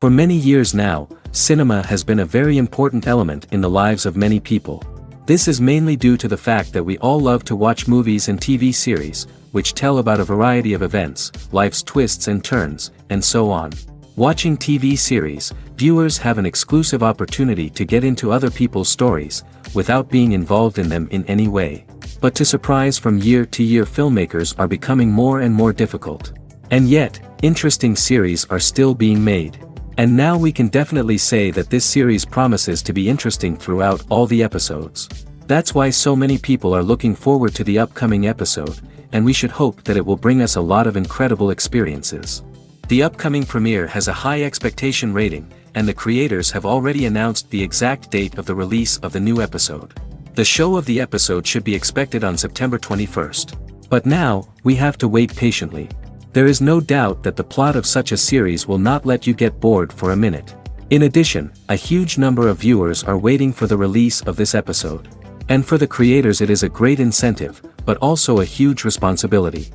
For many years now, cinema has been a very important element in the lives of many people. This is mainly due to the fact that we all love to watch movies and TV series, which tell about a variety of events, life's twists and turns, and so on. Watching TV series, viewers have an exclusive opportunity to get into other people's stories, without being involved in them in any way. But to surprise from year to year, filmmakers are becoming more and more difficult. And yet, interesting series are still being made. And now we can definitely say that this series promises to be interesting throughout all the episodes. That's why so many people are looking forward to the upcoming episode, and we should hope that it will bring us a lot of incredible experiences. The upcoming premiere has a high expectation rating, and the creators have already announced the exact date of the release of the new episode. The show of the episode should be expected on September 21st. But now, we have to wait patiently. There is no doubt that the plot of such a series will not let you get bored for a minute. In addition, a huge number of viewers are waiting for the release of this episode. And for the creators it is a great incentive, but also a huge responsibility.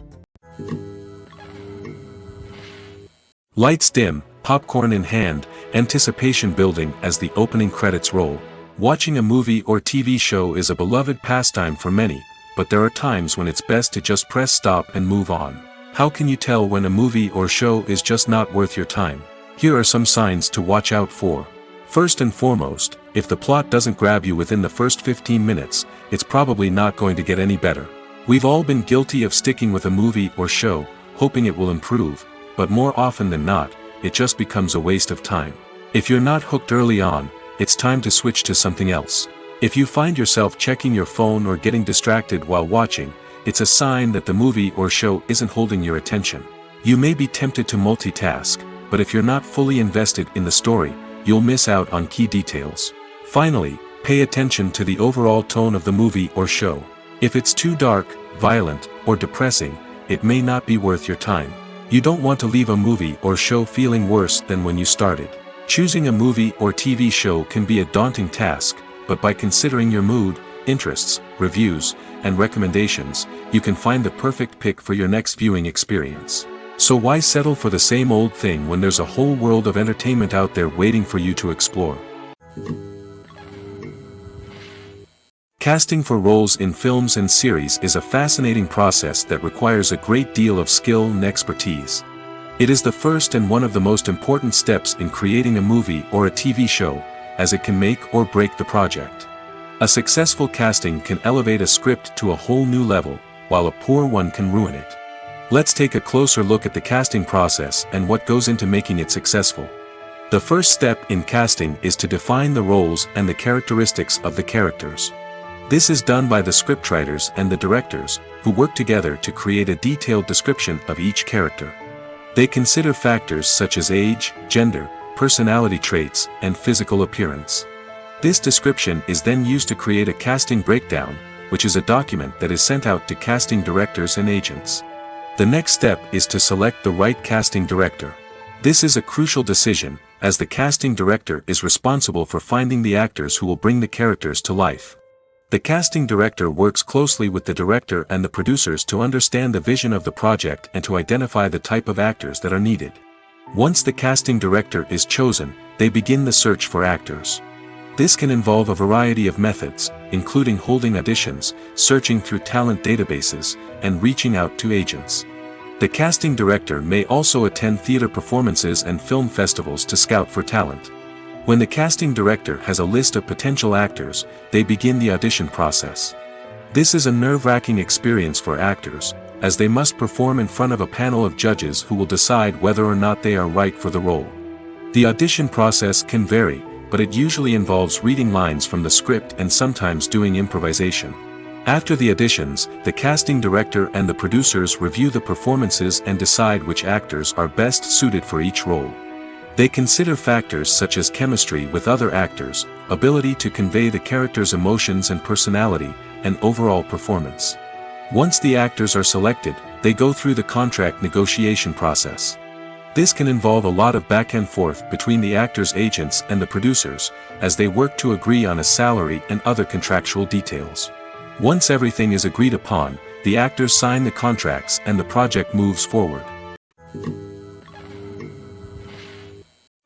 Lights dim, popcorn in hand, anticipation building as the opening credits roll. Watching a movie or TV show is a beloved pastime for many, but there are times when it's best to just press stop and move on. How can you tell when a movie or show is just not worth your time? Here are some signs to watch out for. First and foremost, if the plot doesn't grab you within the first 15 minutes, it's probably not going to get any better. We've all been guilty of sticking with a movie or show, hoping it will improve, but more often than not, it just becomes a waste of time. If you're not hooked early on, it's time to switch to something else. If you find yourself checking your phone or getting distracted while watching, it's a sign that the movie or show isn't holding your attention. You may be tempted to multitask, but if you're not fully invested in the story, you'll miss out on key details. Finally, pay attention to the overall tone of the movie or show. If it's too dark, violent, or depressing, it may not be worth your time. You don't want to leave a movie or show feeling worse than when you started. Choosing a movie or TV show can be a daunting task, but by considering your mood, interests, reviews, and recommendations, you can find the perfect pick for your next viewing experience. So why settle for the same old thing when there's a whole world of entertainment out there waiting for you to explore? Casting for roles in films and series is a fascinating process that requires a great deal of skill and expertise. It is the first and one of the most important steps in creating a movie or a TV show, as it can make or break the project. A successful casting can elevate a script to a whole new level, while a poor one can ruin it. Let's take a closer look at the casting process and what goes into making it successful. The first step in casting is to define the roles and the characteristics of the characters. This is done by the scriptwriters and the directors, who work together to create a detailed description of each character. They consider factors such as age, gender, personality traits, and physical appearance. This description is then used to create a casting breakdown, which is a document that is sent out to casting directors and agents. The next step is to select the right casting director. This is a crucial decision, as the casting director is responsible for finding the actors who will bring the characters to life. The casting director works closely with the director and the producers to understand the vision of the project and to identify the type of actors that are needed. Once the casting director is chosen, they begin the search for actors. This can involve a variety of methods, including holding auditions, searching through talent databases, and reaching out to agents. The casting director may also attend theater performances and film festivals to scout for talent. When the casting director has a list of potential actors, they begin the audition process. This is a nerve-wracking experience for actors, as they must perform in front of a panel of judges who will decide whether or not they are right for the role. The audition process can vary, but it usually involves reading lines from the script and sometimes doing improvisation. After the auditions, the casting director and the producers review the performances and decide which actors are best suited for each role. They consider factors such as chemistry with other actors, ability to convey the character's emotions and personality, and overall performance. Once the actors are selected, they go through the contract negotiation process. This can involve a lot of back and forth between the actors' agents and the producers, as they work to agree on a salary and other contractual details. Once everything is agreed upon, the actors sign the contracts and the project moves forward.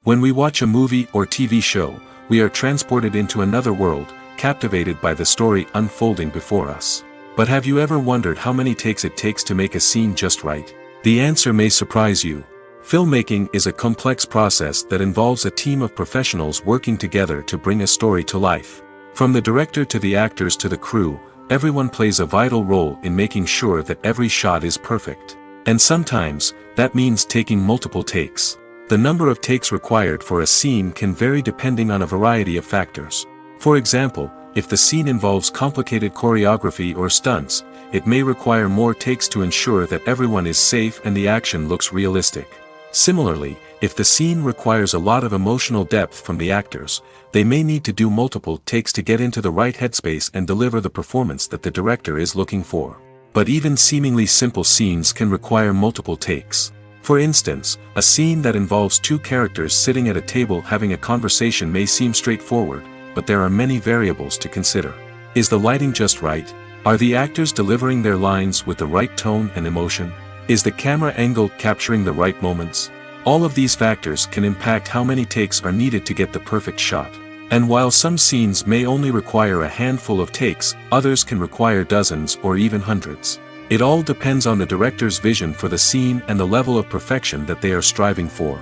When we watch a movie or TV show, we are transported into another world, captivated by the story unfolding before us. But have you ever wondered how many takes it takes to make a scene just right? The answer may surprise you. Filmmaking is a complex process that involves a team of professionals working together to bring a story to life. From the director to the actors to the crew, everyone plays a vital role in making sure that every shot is perfect. And sometimes, that means taking multiple takes. The number of takes required for a scene can vary depending on a variety of factors. For example, if the scene involves complicated choreography or stunts, it may require more takes to ensure that everyone is safe and the action looks realistic. Similarly, if the scene requires a lot of emotional depth from the actors, they may need to do multiple takes to get into the right headspace and deliver the performance that the director is looking for. But even seemingly simple scenes can require multiple takes. For instance, a scene that involves two characters sitting at a table having a conversation may seem straightforward, but there are many variables to consider. Is the lighting just right? Are the actors delivering their lines with the right tone and emotion? Is the camera angle capturing the right moments? All of these factors can impact how many takes are needed to get the perfect shot. And while some scenes may only require a handful of takes, others can require dozens or even hundreds. It all depends on the director's vision for the scene and the level of perfection that they are striving for.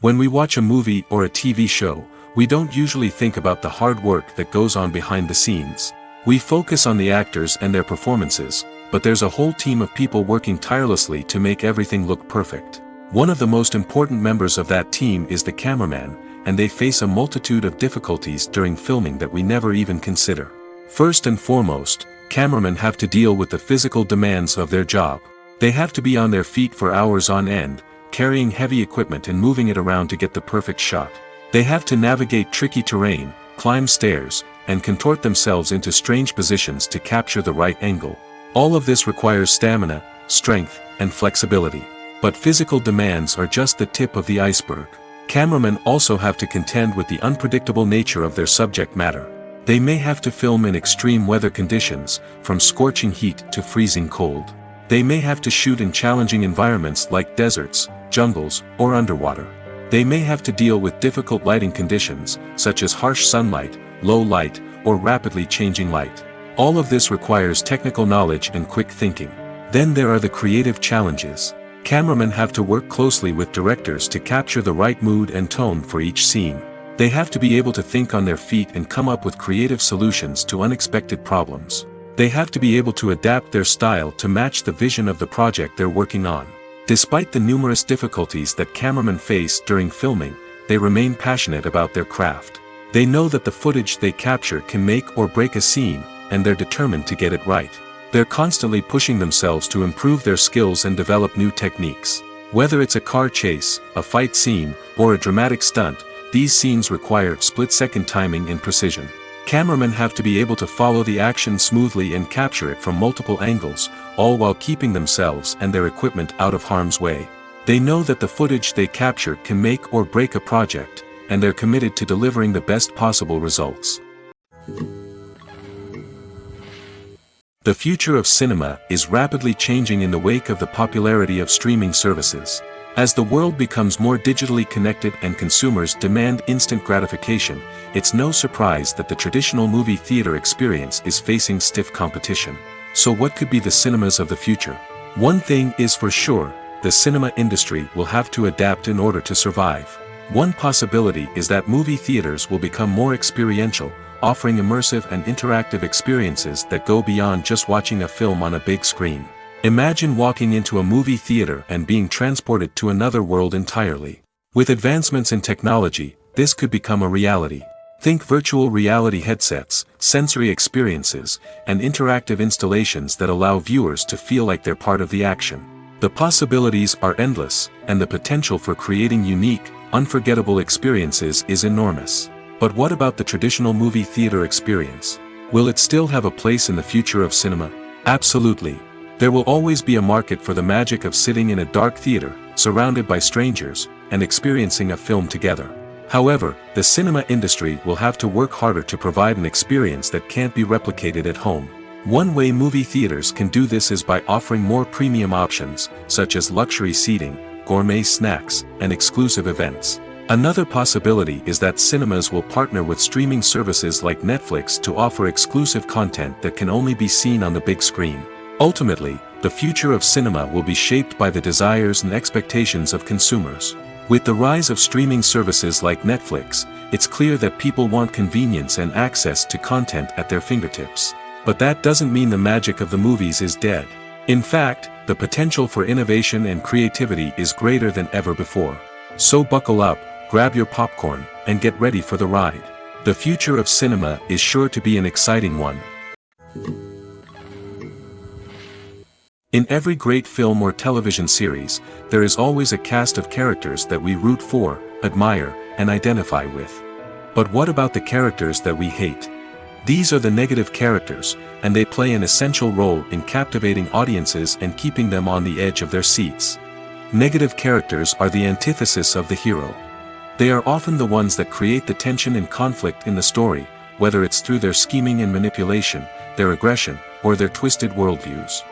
When we watch a movie or a TV show, we don't usually think about the hard work that goes on behind the scenes. We focus on the actors and their performances, but there's a whole team of people working tirelessly to make everything look perfect. One of the most important members of that team is the cameraman, and they face a multitude of difficulties during filming that we never even consider. First and foremost, cameramen have to deal with the physical demands of their job. They have to be on their feet for hours on end, carrying heavy equipment and moving it around to get the perfect shot. They have to navigate tricky terrain, climb stairs, and contort themselves into strange positions to capture the right angle. All of this requires stamina, strength, and flexibility. But physical demands are just the tip of the iceberg. Cameramen also have to contend with the unpredictable nature of their subject matter. They may have to film in extreme weather conditions, from scorching heat to freezing cold. They may have to shoot in challenging environments like deserts, jungles, or underwater. They may have to deal with difficult lighting conditions, such as harsh sunlight, low light, or rapidly changing light. All of this requires technical knowledge and quick thinking. Then there are the creative challenges. Cameramen have to work closely with directors to capture the right mood and tone for each scene. They have to be able to think on their feet and come up with creative solutions to unexpected problems. They have to be able to adapt their style to match the vision of the project they're working on. Despite the numerous difficulties that cameramen face during filming, they remain passionate about their craft. They know that the footage they capture can make or break a scene, and they're determined to get it right. They're constantly pushing themselves to improve their skills and develop new techniques. Whether it's a car chase, a fight scene, or a dramatic stunt, these scenes require split-second timing and precision. Cameramen have to be able to follow the action smoothly and capture it from multiple angles, all while keeping themselves and their equipment out of harm's way. They know that the footage they capture can make or break a project, and they're committed to delivering the best possible results. The future of cinema is rapidly changing in the wake of the popularity of streaming services. As the world becomes more digitally connected and consumers demand instant gratification, it's no surprise that the traditional movie theater experience is facing stiff competition. So what could be the cinemas of the future? One thing is for sure, the cinema industry will have to adapt in order to survive. One possibility is that movie theaters will become more experiential, offering immersive and interactive experiences that go beyond just watching a film on a big screen. Imagine walking into a movie theater and being transported to another world entirely. With advancements in technology, this could become a reality. Think virtual reality headsets, sensory experiences, and interactive installations that allow viewers to feel like they're part of the action. The possibilities are endless, and the potential for creating unique, unforgettable experiences is enormous. But what about the traditional movie theater experience? Will it still have a place in the future of cinema? Absolutely. There will always be a market for the magic of sitting in a dark theater, surrounded by strangers, and experiencing a film together. However, the cinema industry will have to work harder to provide an experience that can't be replicated at home. One way movie theaters can do this is by offering more premium options, such as luxury seating, gourmet snacks, and exclusive events. Another possibility is that cinemas will partner with streaming services like Netflix to offer exclusive content that can only be seen on the big screen. Ultimately, the future of cinema will be shaped by the desires and expectations of consumers. With the rise of streaming services like Netflix, it's clear that people want convenience and access to content at their fingertips. But that doesn't mean the magic of the movies is dead. In fact, the potential for innovation and creativity is greater than ever before. So buckle up, grab your popcorn, and get ready for the ride. The future of cinema is sure to be an exciting one. In every great film or television series, there is always a cast of characters that we root for, admire, and identify with. But what about the characters that we hate? These are the negative characters, and they play an essential role in captivating audiences and keeping them on the edge of their seats. Negative characters are the antithesis of the hero. They are often the ones that create the tension and conflict in the story, whether it's through their scheming and manipulation, their aggression, or their twisted worldviews.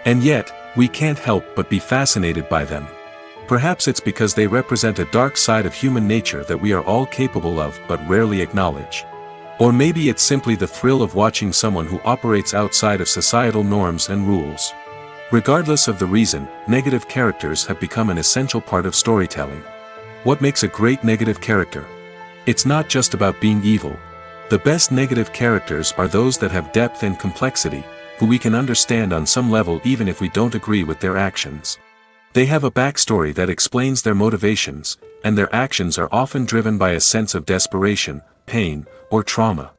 And yet, we can't help but be fascinated by them. Perhaps it's because they represent a dark side of human nature that we are all capable of but rarely acknowledge. Or maybe it's simply the thrill of watching someone who operates outside of societal norms and rules. Regardless of the reason, negative characters have become an essential part of storytelling. What makes a great negative character? It's not just about being evil. The best negative characters are those that have depth and complexity, who we can understand on some level even if we don't agree with their actions. They have a backstory that explains their motivations, and their actions are often driven by a sense of desperation, pain, or trauma.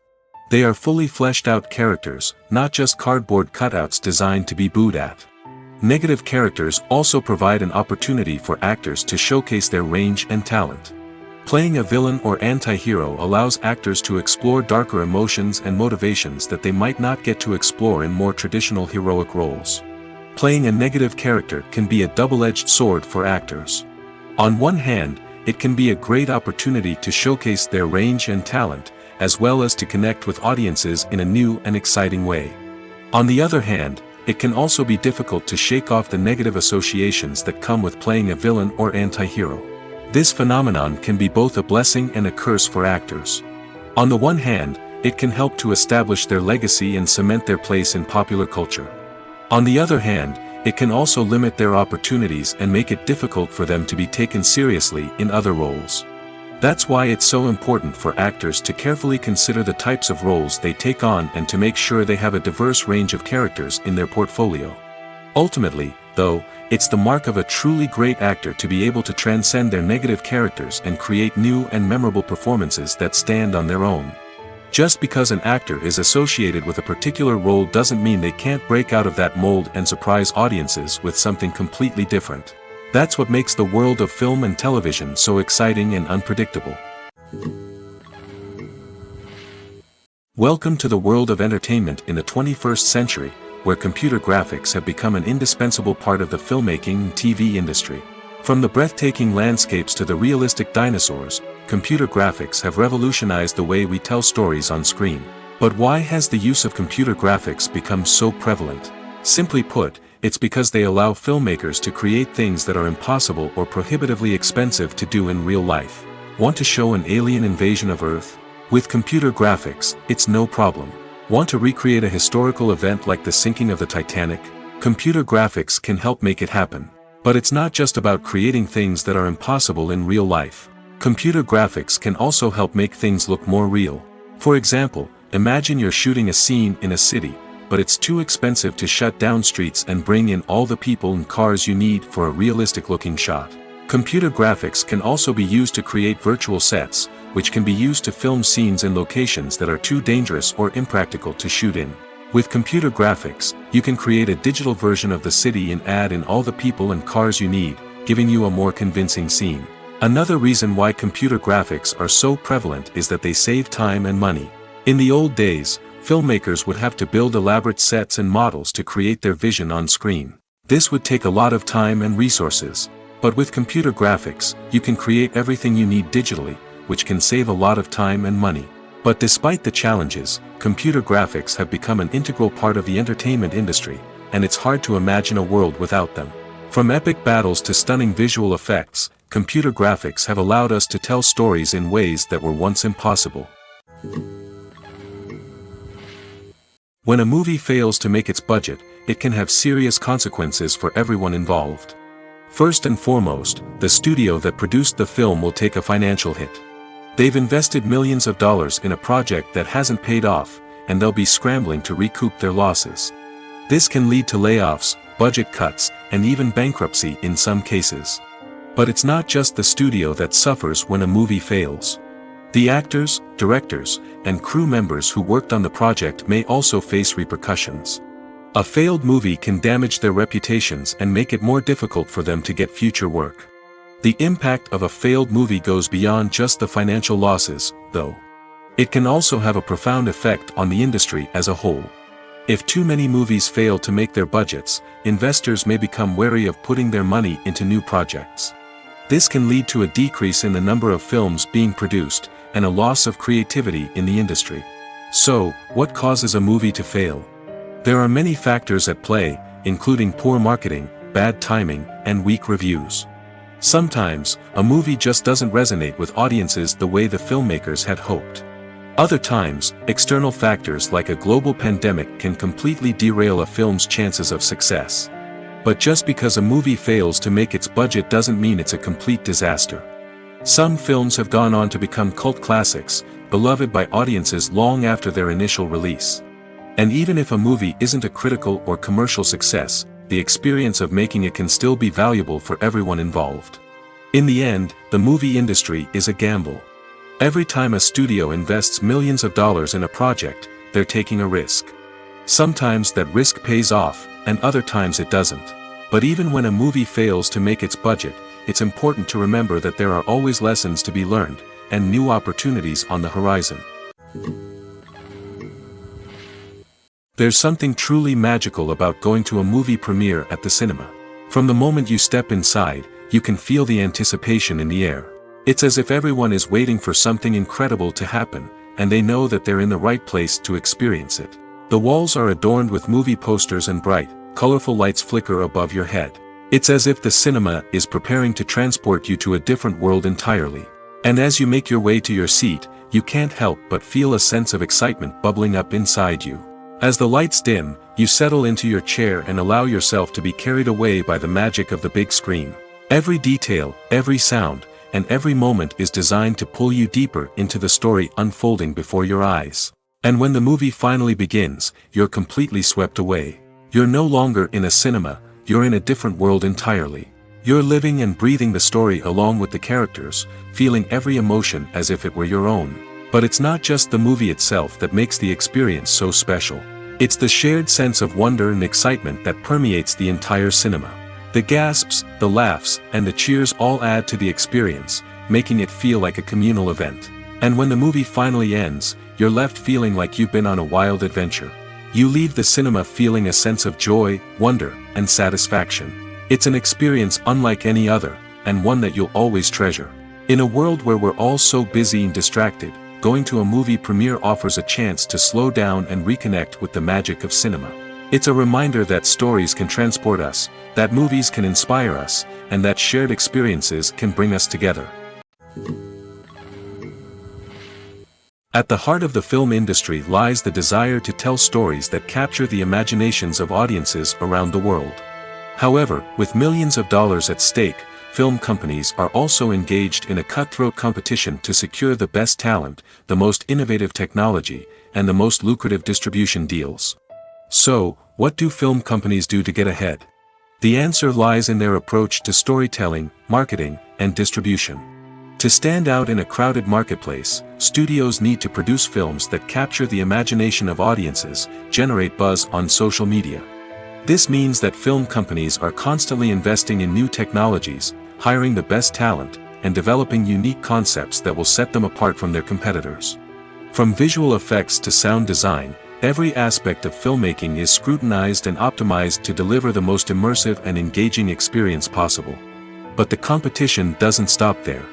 They are fully fleshed out characters, not just cardboard cutouts designed to be booed at. Negative characters also provide an opportunity for actors to showcase their range and talent. Playing a villain or anti-hero allows actors to explore darker emotions and motivations that they might not get to explore in more traditional heroic roles. Playing a negative character can be a double-edged sword for actors. On one hand, it can be a great opportunity to showcase their range and talent, as well as to connect with audiences in a new and exciting way. On the other hand, it can also be difficult to shake off the negative associations that come with playing a villain or anti-hero. This phenomenon can be both a blessing and a curse for actors. On the one hand, it can help to establish their legacy and cement their place in popular culture. On the other hand, it can also limit their opportunities and make it difficult for them to be taken seriously in other roles. That's why it's so important for actors to carefully consider the types of roles they take on and to make sure they have a diverse range of characters in their portfolio. Ultimately, though, it's the mark of a truly great actor to be able to transcend their negative characters and create new and memorable performances that stand on their own. Just because an actor is associated with a particular role doesn't mean they can't break out of that mold and surprise audiences with something completely different. That's what makes the world of film and television so exciting and unpredictable. Welcome to the world of entertainment in the 21st century, where computer graphics have become an indispensable part of the filmmaking and TV industry. From the breathtaking landscapes to the realistic dinosaurs, computer graphics have revolutionized the way we tell stories on screen. But why has the use of computer graphics become so prevalent? Simply put, it's because they allow filmmakers to create things that are impossible or prohibitively expensive to do in real life. Want to show an alien invasion of Earth? With computer graphics, it's no problem. Want to recreate a historical event like the sinking of the Titanic? Computer graphics can help make it happen. But it's not just about creating things that are impossible in real life. Computer graphics can also help make things look more real. For example, imagine you're shooting a scene in a city, but it's too expensive to shut down streets and bring in all the people and cars you need for a realistic-looking shot. Computer graphics can also be used to create virtual sets, which can be used to film scenes in locations that are too dangerous or impractical to shoot in. With computer graphics, you can create a digital version of the city and add in all the people and cars you need, giving you a more convincing scene. Another reason why computer graphics are so prevalent is that they save time and money. In the old days, filmmakers would have to build elaborate sets and models to create their vision on screen. This would take a lot of time and resources. But with computer graphics, you can create everything you need digitally, which can save a lot of time and money. But despite the challenges, computer graphics have become an integral part of the entertainment industry, and it's hard to imagine a world without them. From epic battles to stunning visual effects, computer graphics have allowed us to tell stories in ways that were once impossible. When a movie fails to make its budget, it can have serious consequences for everyone involved. First and foremost, the studio that produced the film will take a financial hit. They've invested millions of dollars in a project that hasn't paid off, and they'll be scrambling to recoup their losses. This can lead to layoffs, budget cuts, and even bankruptcy in some cases. But it's not just the studio that suffers when a movie fails. The actors, directors, and crew members who worked on the project may also face repercussions. A failed movie can damage their reputations and make it more difficult for them to get future work. The impact of a failed movie goes beyond just the financial losses, though. It can also have a profound effect on the industry as a whole. If too many movies fail to make their budgets, investors may become wary of putting their money into new projects. This can lead to a decrease in the number of films being produced, and a loss of creativity in the industry. So, what causes a movie to fail? There are many factors at play, including poor marketing, bad timing, and weak reviews. Sometimes, a movie just doesn't resonate with audiences the way the filmmakers had hoped. Other times, external factors like a global pandemic can completely derail a film's chances of success. But just because a movie fails to make its budget doesn't mean it's a complete disaster. Some films have gone on to become cult classics, beloved by audiences long after their initial release. And even if a movie isn't a critical or commercial success, the experience of making it can still be valuable for everyone involved. In the end, the movie industry is a gamble. Every time a studio invests millions of dollars in a project, they're taking a risk. Sometimes that risk pays off, and other times it doesn't. But even when a movie fails to make its budget, it's important to remember that there are always lessons to be learned, and new opportunities on the horizon. There's something truly magical about going to a movie premiere at the cinema. From the moment you step inside, you can feel the anticipation in the air. It's as if everyone is waiting for something incredible to happen, and they know that they're in the right place to experience it. The walls are adorned with movie posters and bright, colorful lights flicker above your head. It's as if the cinema is preparing to transport you to a different world entirely. And as you make your way to your seat, you can't help but feel a sense of excitement bubbling up inside you. As the lights dim, you settle into your chair and allow yourself to be carried away by the magic of the big screen. Every detail, every sound, and every moment is designed to pull you deeper into the story unfolding before your eyes. And when the movie finally begins, you're completely swept away. You're no longer in a cinema, you're in a different world entirely. You're living and breathing the story along with the characters, feeling every emotion as if it were your own. But it's not just the movie itself that makes the experience so special. It's the shared sense of wonder and excitement that permeates the entire cinema. The gasps, the laughs, and the cheers all add to the experience, making it feel like a communal event. And when the movie finally ends, you're left feeling like you've been on a wild adventure. You leave the cinema feeling a sense of joy, wonder, and satisfaction. It's an experience unlike any other, and one that you'll always treasure. In a world where we're all so busy and distracted, going to a movie premiere offers a chance to slow down and reconnect with the magic of cinema. It's a reminder that stories can transport us, that movies can inspire us, and that shared experiences can bring us together. At the heart of the film industry lies the desire to tell stories that capture the imaginations of audiences around the world. However, with millions of dollars at stake, film companies are also engaged in a cutthroat competition to secure the best talent, the most innovative technology, and the most lucrative distribution deals. So, what do film companies do to get ahead? The answer lies in their approach to storytelling, marketing, and distribution. To stand out in a crowded marketplace, studios need to produce films that capture the imagination of audiences, generate buzz on social media. This means that film companies are constantly investing in new technologies, hiring the best talent, and developing unique concepts that will set them apart from their competitors. From visual effects to sound design, every aspect of filmmaking is scrutinized and optimized to deliver the most immersive and engaging experience possible. But the competition doesn't stop there.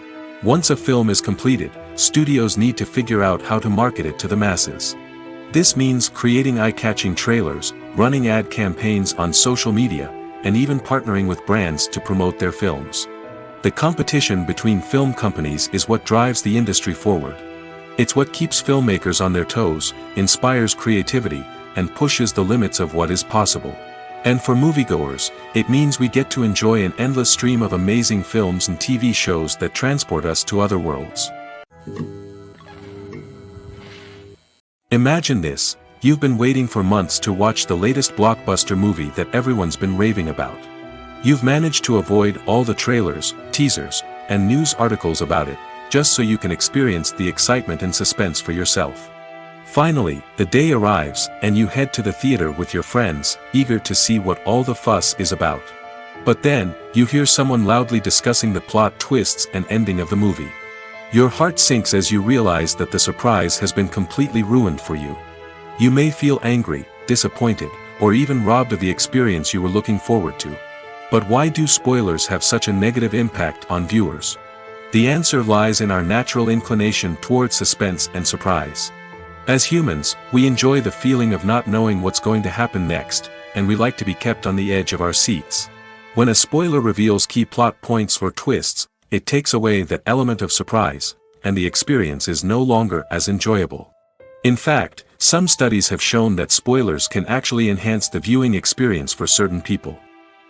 Once a film is completed, studios need to figure out how to market it to the masses. This means creating eye-catching trailers, running ad campaigns on social media, and even partnering with brands to promote their films. The competition between film companies is what drives the industry forward. It's what keeps filmmakers on their toes, inspires creativity, and pushes the limits of what is possible. And for moviegoers, it means we get to enjoy an endless stream of amazing films and TV shows that transport us to other worlds. Imagine this: you've been waiting for months to watch the latest blockbuster movie that everyone's been raving about. You've managed to avoid all the trailers, teasers, and news articles about it, just so you can experience the excitement and suspense for yourself. Finally, the day arrives, and you head to the theater with your friends, eager to see what all the fuss is about. But then, you hear someone loudly discussing the plot twists and ending of the movie. Your heart sinks as you realize that the surprise has been completely ruined for you. You may feel angry, disappointed, or even robbed of the experience you were looking forward to. But why do spoilers have such a negative impact on viewers? The answer lies in our natural inclination towards suspense and surprise. As humans, we enjoy the feeling of not knowing what's going to happen next, and we like to be kept on the edge of our seats. When a spoiler reveals key plot points or twists, it takes away that element of surprise, and the experience is no longer as enjoyable. In fact, some studies have shown that spoilers can actually enhance the viewing experience for certain people.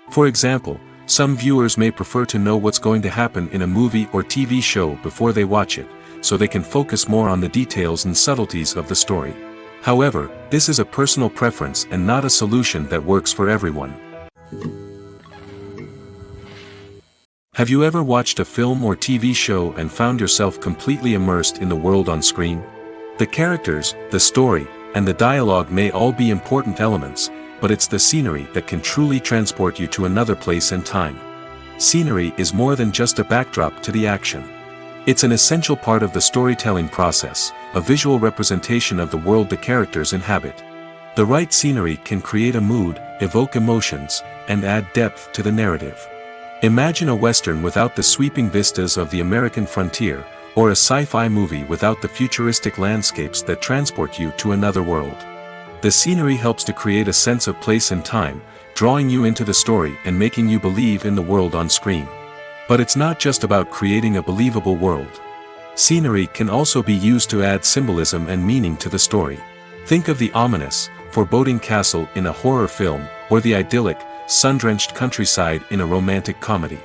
For example, some viewers may prefer to know what's going to happen in a movie or TV show before they watch it, so they can focus more on the details and subtleties of the story. However, this is a personal preference and not a solution that works for everyone. Have you ever watched a film or TV show and found yourself completely immersed in the world on screen? The characters, the story, and the dialogue may all be important elements, but it's the scenery that can truly transport you to another place and time. Scenery is more than just a backdrop to the action. It's an essential part of the storytelling process, a visual representation of the world the characters inhabit. The right scenery can create a mood, evoke emotions, and add depth to the narrative. Imagine a Western without the sweeping vistas of the American frontier, or a sci-fi movie without the futuristic landscapes that transport you to another world. The scenery helps to create a sense of place and time, drawing you into the story and making you believe in the world on screen. But it's not just about creating a believable world. Scenery can also be used to add symbolism and meaning to the story. Think of the ominous, foreboding castle in a horror film, or the idyllic, sun-drenched countryside in a romantic comedy.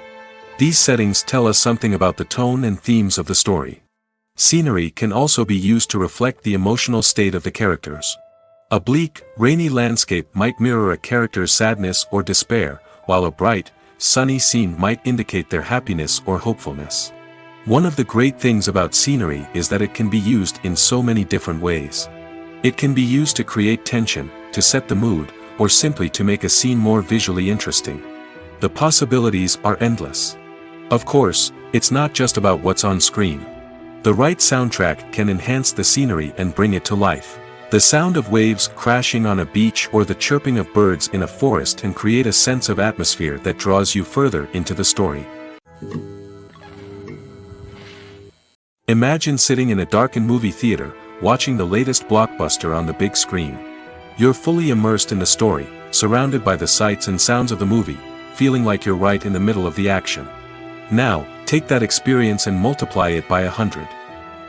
These settings tell us something about the tone and themes of the story. Scenery can also be used to reflect the emotional state of the characters. A bleak, rainy landscape might mirror a character's sadness or despair, while a bright, sunny scene might indicate their happiness or hopefulness. One of the great things about scenery is that it can be used in so many different ways. It can be used to create tension, to set the mood, or simply to make a scene more visually interesting. The possibilities are endless. Of course, it's not just about what's on screen. The right soundtrack can enhance the scenery and bring it to life. The sound of waves crashing on a beach or the chirping of birds in a forest can create a sense of atmosphere that draws you further into the story. Imagine sitting in a darkened movie theater, watching the latest blockbuster on the big screen. You're fully immersed in the story, surrounded by the sights and sounds of the movie, feeling like you're right in the middle of the action. Now, take that experience and multiply it by 100.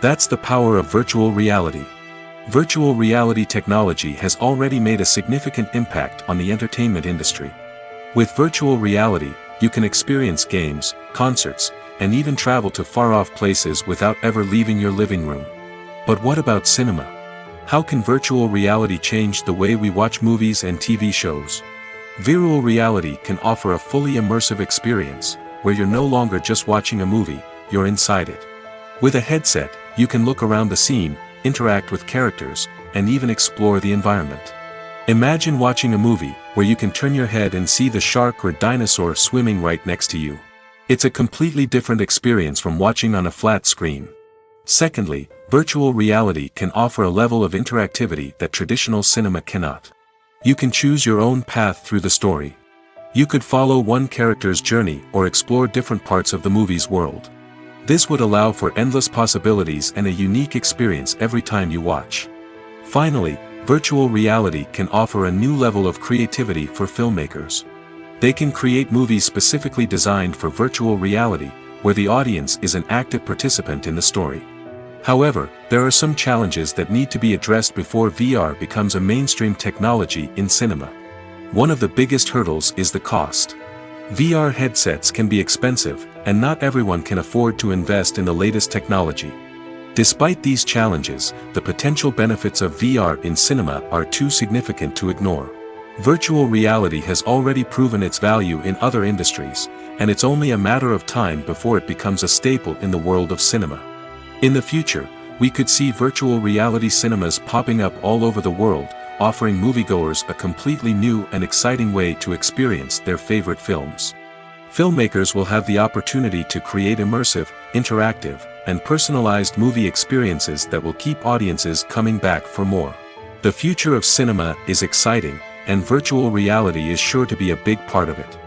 That's the power of virtual reality. Virtual reality technology has already made a significant impact on the entertainment industry. With virtual reality, you can experience games, concerts, and even travel to far-off places without ever leaving your living room. But what about cinema? How can virtual reality change the way we watch movies and TV shows? Virtual reality can offer a fully immersive experience, where you're no longer just watching a movie, you're inside it. With a headset, you can look around the scene, interact with characters, and even explore the environment. Imagine watching a movie, where you can turn your head and see the shark or dinosaur swimming right next to you. It's a completely different experience from watching on a flat screen. Secondly, virtual reality can offer a level of interactivity that traditional cinema cannot. You can choose your own path through the story. You could follow one character's journey or explore different parts of the movie's world. This would allow for endless possibilities and a unique experience every time you watch. Finally, virtual reality can offer a new level of creativity for filmmakers. They can create movies specifically designed for virtual reality, where the audience is an active participant in the story. However, there are some challenges that need to be addressed before VR becomes a mainstream technology in cinema. One of the biggest hurdles is the cost. VR headsets can be expensive, and not everyone can afford to invest in the latest technology. Despite these challenges, the potential benefits of VR in cinema are too significant to ignore. Virtual reality has already proven its value in other industries, and it's only a matter of time before it becomes a staple in the world of cinema. In the future, we could see virtual reality cinemas popping up all over the world, offering moviegoers a completely new and exciting way to experience their favorite films. Filmmakers will have the opportunity to create immersive, interactive, and personalized movie experiences that will keep audiences coming back for more. The future of cinema is exciting, and virtual reality is sure to be a big part of it.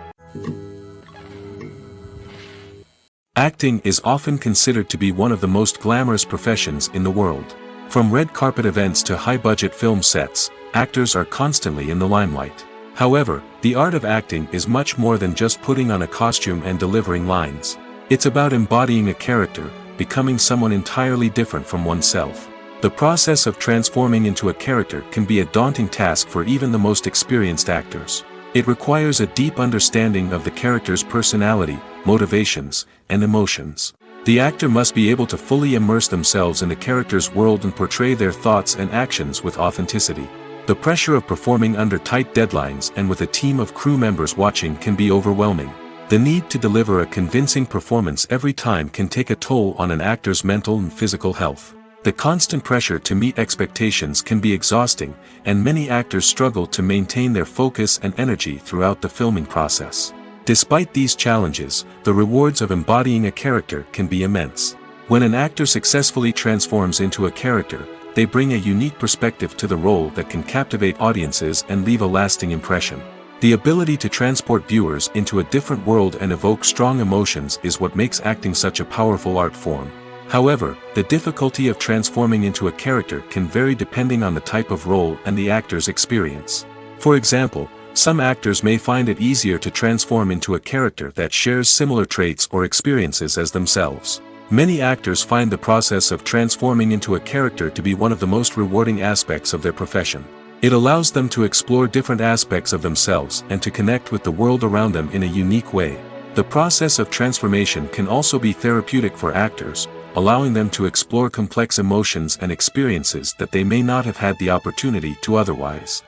Acting is often considered to be one of the most glamorous professions in the world. From red carpet events to high-budget film sets, actors are constantly in the limelight. However, the art of acting is much more than just putting on a costume and delivering lines. It's about embodying a character, becoming someone entirely different from oneself. The process of transforming into a character can be a daunting task for even the most experienced actors. It requires a deep understanding of the character's personality, motivations, and emotions. The actor must be able to fully immerse themselves in the character's world and portray their thoughts and actions with authenticity. The pressure of performing under tight deadlines and with a team of crew members watching can be overwhelming. The need to deliver a convincing performance every time can take a toll on an actor's mental and physical health. The constant pressure to meet expectations can be exhausting, and many actors struggle to maintain their focus and energy throughout the filming process. Despite these challenges, the rewards of embodying a character can be immense. When an actor successfully transforms into a character, they bring a unique perspective to the role that can captivate audiences and leave a lasting impression. The ability to transport viewers into a different world and evoke strong emotions is what makes acting such a powerful art form. However, the difficulty of transforming into a character can vary depending on the type of role and the actor's experience. For example, some actors may find it easier to transform into a character that shares similar traits or experiences as themselves. Many actors find the process of transforming into a character to be one of the most rewarding aspects of their profession. It allows them to explore different aspects of themselves and to connect with the world around them in a unique way. The process of transformation can also be therapeutic for actors, allowing them to explore complex emotions and experiences that they may not have had the opportunity to otherwise.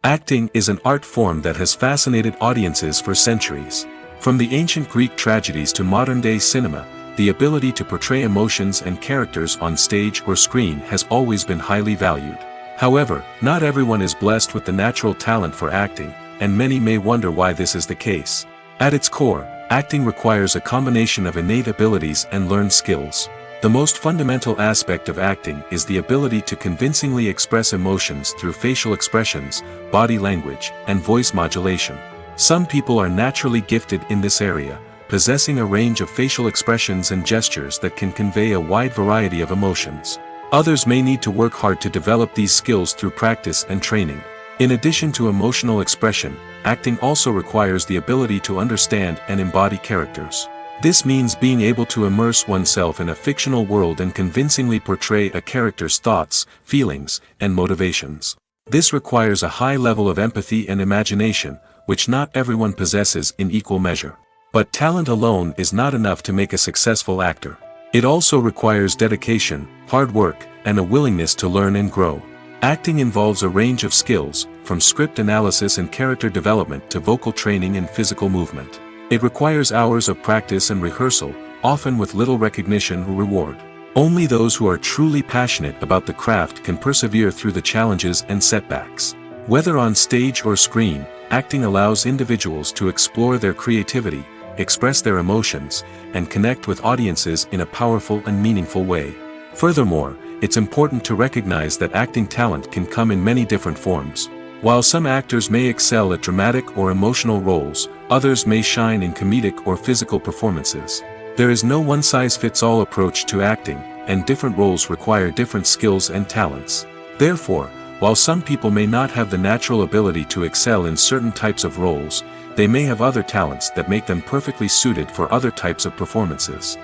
Acting is an art form that has fascinated audiences for centuries. From the ancient Greek tragedies to modern-day cinema, the ability to portray emotions and characters on stage or screen has always been highly valued. However, not everyone is blessed with the natural talent for acting, and many may wonder why this is the case. At its core, acting requires a combination of innate abilities and learned skills. The most fundamental aspect of acting is the ability to convincingly express emotions through facial expressions, body language, and voice modulation. Some people are naturally gifted in this area, possessing a range of facial expressions and gestures that can convey a wide variety of emotions. Others may need to work hard to develop these skills through practice and training. In addition to emotional expression, acting also requires the ability to understand and embody characters. This means being able to immerse oneself in a fictional world and convincingly portray a character's thoughts, feelings, and motivations. This requires a high level of empathy and imagination, which not everyone possesses in equal measure. But talent alone is not enough to make a successful actor. It also requires dedication, hard work, and a willingness to learn and grow. Acting involves a range of skills, from script analysis and character development to vocal training and physical movement. It requires hours of practice and rehearsal, often with little recognition or reward. Only those who are truly passionate about the craft can persevere through the challenges and setbacks. Whether on stage or screen, acting allows individuals to explore their creativity, express their emotions, and connect with audiences in a powerful and meaningful way. Furthermore, it's important to recognize that acting talent can come in many different forms. While some actors may excel at dramatic or emotional roles, others may shine in comedic or physical performances. There is no one-size-fits-all approach to acting, and different roles require different skills and talents. Therefore, while some people may not have the natural ability to excel in certain types of roles, they may have other talents that make them perfectly suited for other types of performances.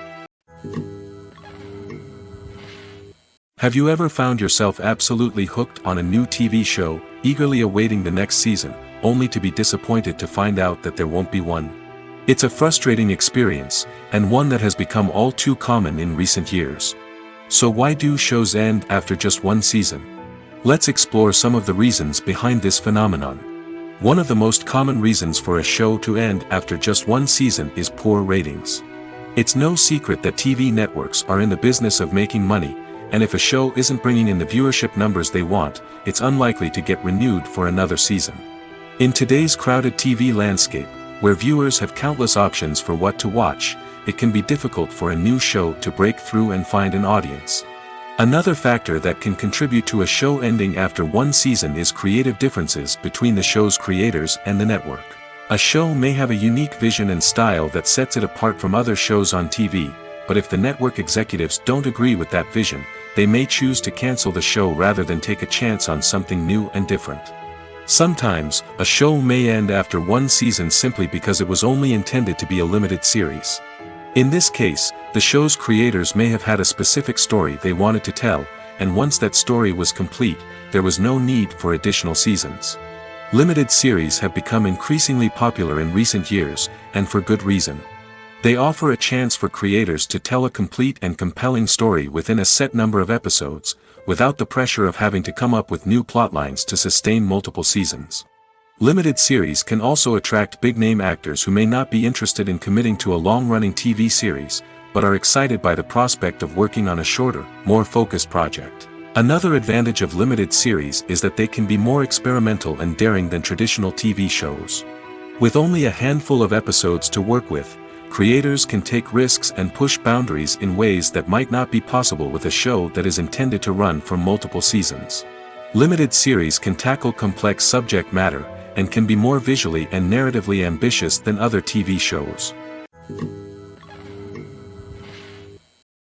Have you ever found yourself absolutely hooked on a new TV show, eagerly awaiting the next season, only to be disappointed to find out that there won't be one? It's a frustrating experience, and one that has become all too common in recent years. So why do shows end after just one season? Let's explore some of the reasons behind this phenomenon. One of the most common reasons for a show to end after just one season is poor ratings. It's no secret that TV networks are in the business of making money, and if a show isn't bringing in the viewership numbers they want, it's unlikely to get renewed for another season. In today's crowded TV landscape, where viewers have countless options for what to watch, it can be difficult for a new show to break through and find an audience. Another factor that can contribute to a show ending after one season is creative differences between the show's creators and the network. A show may have a unique vision and style that sets it apart from other shows on TV, but if the network executives don't agree with that vision, they may choose to cancel the show rather than take a chance on something new and different. Sometimes, a show may end after one season simply because it was only intended to be a limited series. In this case, the show's creators may have had a specific story they wanted to tell, and once that story was complete, there was no need for additional seasons. Limited series have become increasingly popular in recent years, and for good reason. They offer a chance for creators to tell a complete and compelling story within a set number of episodes, without the pressure of having to come up with new plotlines to sustain multiple seasons. Limited series can also attract big-name actors who may not be interested in committing to a long-running TV series, but are excited by the prospect of working on a shorter, more focused project. Another advantage of limited series is that they can be more experimental and daring than traditional TV shows. With only a handful of episodes to work with, creators can take risks and push boundaries in ways that might not be possible with a show that is intended to run for multiple seasons. Limited series can tackle complex subject matter, and can be more visually and narratively ambitious than other TV shows.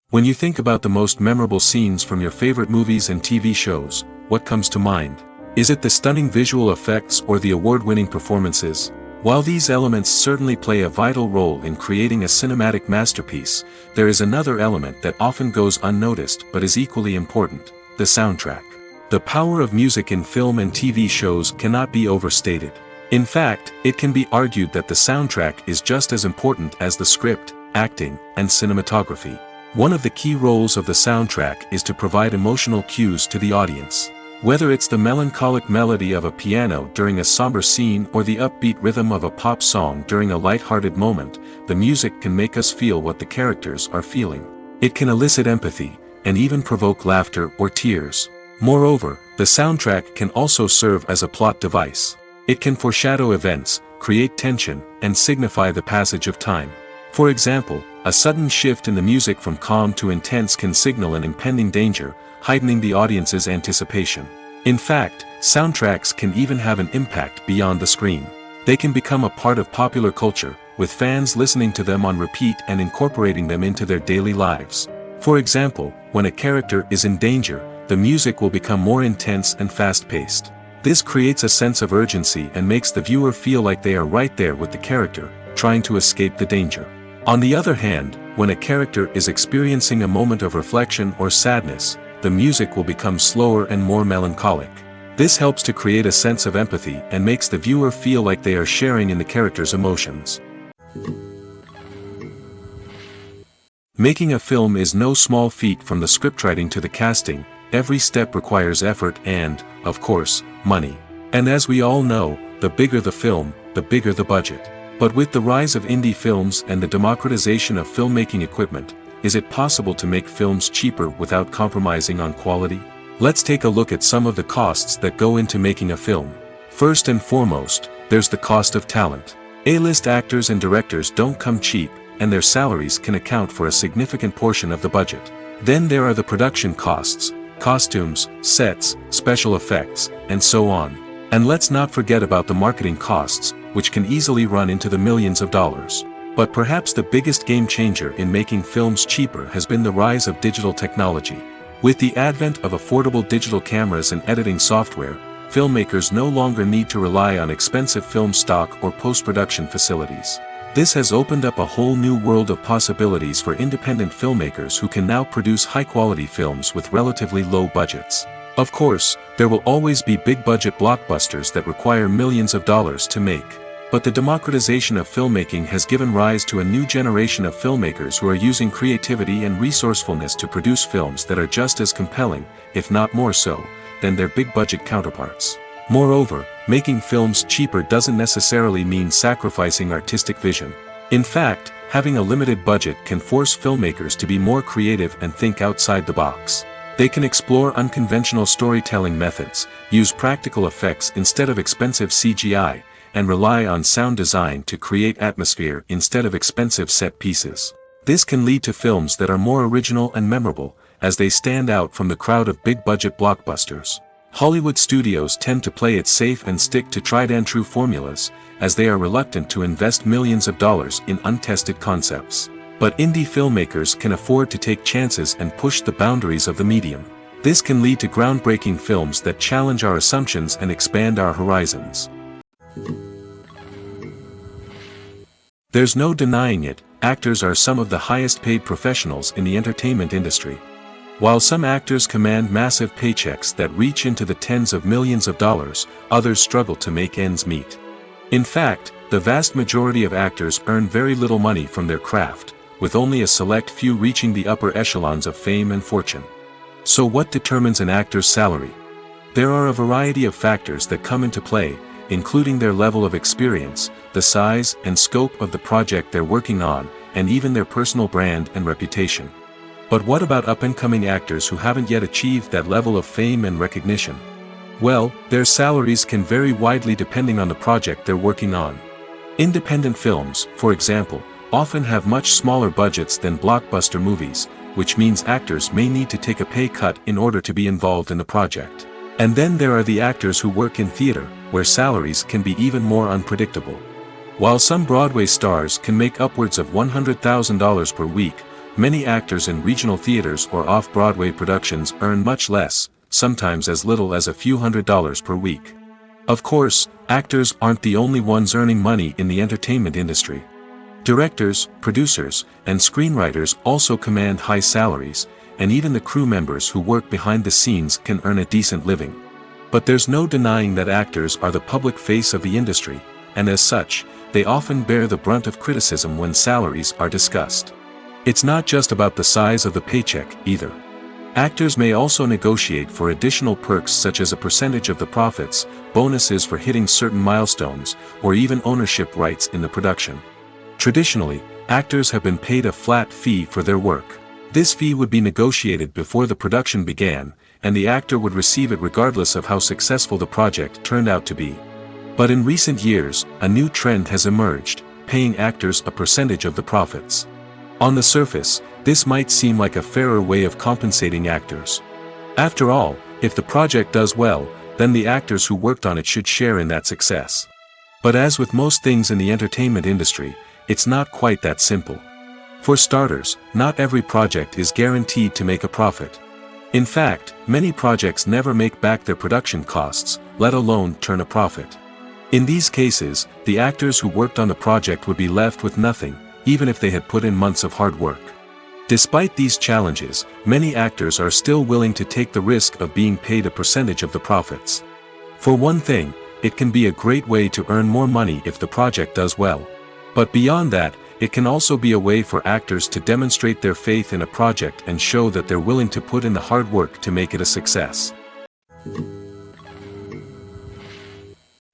When you think about the most memorable scenes from your favorite movies and TV shows, what comes to mind? Is it the stunning visual effects or the award-winning performances? While these elements certainly play a vital role in creating a cinematic masterpiece, there is another element that often goes unnoticed but is equally important: the soundtrack. The power of music in film and TV shows cannot be overstated. In fact, it can be argued that the soundtrack is just as important as the script, acting, and cinematography. One of the key roles of the soundtrack is to provide emotional cues to the audience. Whether it's the melancholic melody of a piano during a somber scene or the upbeat rhythm of a pop song during a light-hearted moment, the music can make us feel what the characters are feeling. It can elicit empathy, and even provoke laughter or tears. Moreover, the soundtrack can also serve as a plot device. It can foreshadow events, create tension, and signify the passage of time. For example, a sudden shift in the music from calm to intense can signal an impending danger, heightening the audience's anticipation. In fact, soundtracks can even have an impact beyond the screen. They can become a part of popular culture, with fans listening to them on repeat and incorporating them into their daily lives. For example, when a character is in danger, the music will become more intense and fast-paced. This creates a sense of urgency and makes the viewer feel like they are right there with the character, trying to escape the danger. On the other hand, when a character is experiencing a moment of reflection or sadness, the music will become slower and more melancholic. This helps to create a sense of empathy and makes the viewer feel like they are sharing in the character's emotions. Making a film is no small feat. From the scriptwriting to the casting, every step requires effort and, of course, money. And as we all know, the bigger the film, the bigger the budget. But with the rise of indie films and the democratization of filmmaking equipment, is it possible to make films cheaper without compromising on quality? Let's take a look at some of the costs that go into making a film. First and foremost, there's the cost of talent. A-list actors and directors don't come cheap, and their salaries can account for a significant portion of the budget. Then there are the production costs, costumes, sets, special effects, and so on. And let's not forget about the marketing costs, which can easily run into the millions of dollars. But perhaps the biggest game changer in making films cheaper has been the rise of digital technology. With the advent of affordable digital cameras and editing software, filmmakers no longer need to rely on expensive film stock or post-production facilities. This has opened up a whole new world of possibilities for independent filmmakers who can now produce high-quality films with relatively low budgets. Of course, there will always be big-budget blockbusters that require millions of dollars to make. But the democratization of filmmaking has given rise to a new generation of filmmakers who are using creativity and resourcefulness to produce films that are just as compelling, if not more so, than their big-budget counterparts. Moreover, making films cheaper doesn't necessarily mean sacrificing artistic vision. In fact, having a limited budget can force filmmakers to be more creative and think outside the box. They can explore unconventional storytelling methods, use practical effects instead of expensive CGI, and rely on sound design to create atmosphere instead of expensive set pieces. This can lead to films that are more original and memorable, as they stand out from the crowd of big-budget blockbusters. Hollywood studios tend to play it safe and stick to tried-and-true formulas, as they are reluctant to invest millions of dollars in untested concepts. But indie filmmakers can afford to take chances and push the boundaries of the medium. This can lead to groundbreaking films that challenge our assumptions and expand our horizons. There's no denying it, actors are some of the highest-paid professionals in the entertainment industry. While some actors command massive paychecks that reach into the tens of millions of dollars, others struggle to make ends meet. In fact, the vast majority of actors earn very little money from their craft, with only a select few reaching the upper echelons of fame and fortune. So what determines an actor's salary? There are a variety of factors that come into play, including their level of experience, the size and scope of the project they're working on, and even their personal brand and reputation. But what about up-and-coming actors who haven't yet achieved that level of fame and recognition? Well, their salaries can vary widely depending on the project they're working on. Independent films, for example, often have much smaller budgets than blockbuster movies, which means actors may need to take a pay cut in order to be involved in the project. And then there are the actors who work in theater, where salaries can be even more unpredictable. While some Broadway stars can make upwards of $100,000 per week, many actors in regional theaters or off-Broadway productions earn much less, sometimes as little as a few $100s per week. Of course, actors aren't the only ones earning money in the entertainment industry. Directors, producers, and screenwriters also command high salaries, and even the crew members who work behind the scenes can earn a decent living. But there's no denying that actors are the public face of the industry, and as such, they often bear the brunt of criticism when salaries are discussed. It's not just about the size of the paycheck, either. Actors may also negotiate for additional perks such as a percentage of the profits, bonuses for hitting certain milestones, or even ownership rights in the production. Traditionally, actors have been paid a flat fee for their work. This fee would be negotiated before the production began, and the actor would receive it regardless of how successful the project turned out to be. But in recent years, a new trend has emerged, paying actors a percentage of the profits. On the surface, this might seem like a fairer way of compensating actors. After all, if the project does well, then the actors who worked on it should share in that success. But as with most things in the entertainment industry, it's not quite that simple. For starters, not every project is guaranteed to make a profit. In fact, many projects never make back their production costs, let alone turn a profit. In these cases, the actors who worked on the project would be left with nothing, even if they had put in months of hard work. Despite these challenges, many actors are still willing to take the risk of being paid a percentage of the profits. For one thing, it can be a great way to earn more money if the project does well. But beyond that, it can also be a way for actors to demonstrate their faith in a project and show that they're willing to put in the hard work to make it a success.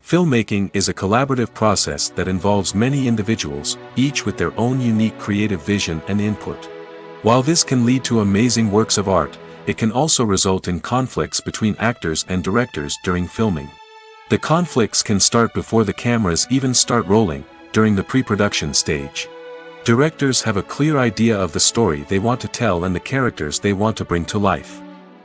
Filmmaking is a collaborative process that involves many individuals, each with their own unique creative vision and input. While this can lead to amazing works of art, it can also result in conflicts between actors and directors during filming. The conflicts can start before the cameras even start rolling, during the pre-production stage. Directors have a clear idea of the story they want to tell and the characters they want to bring to life.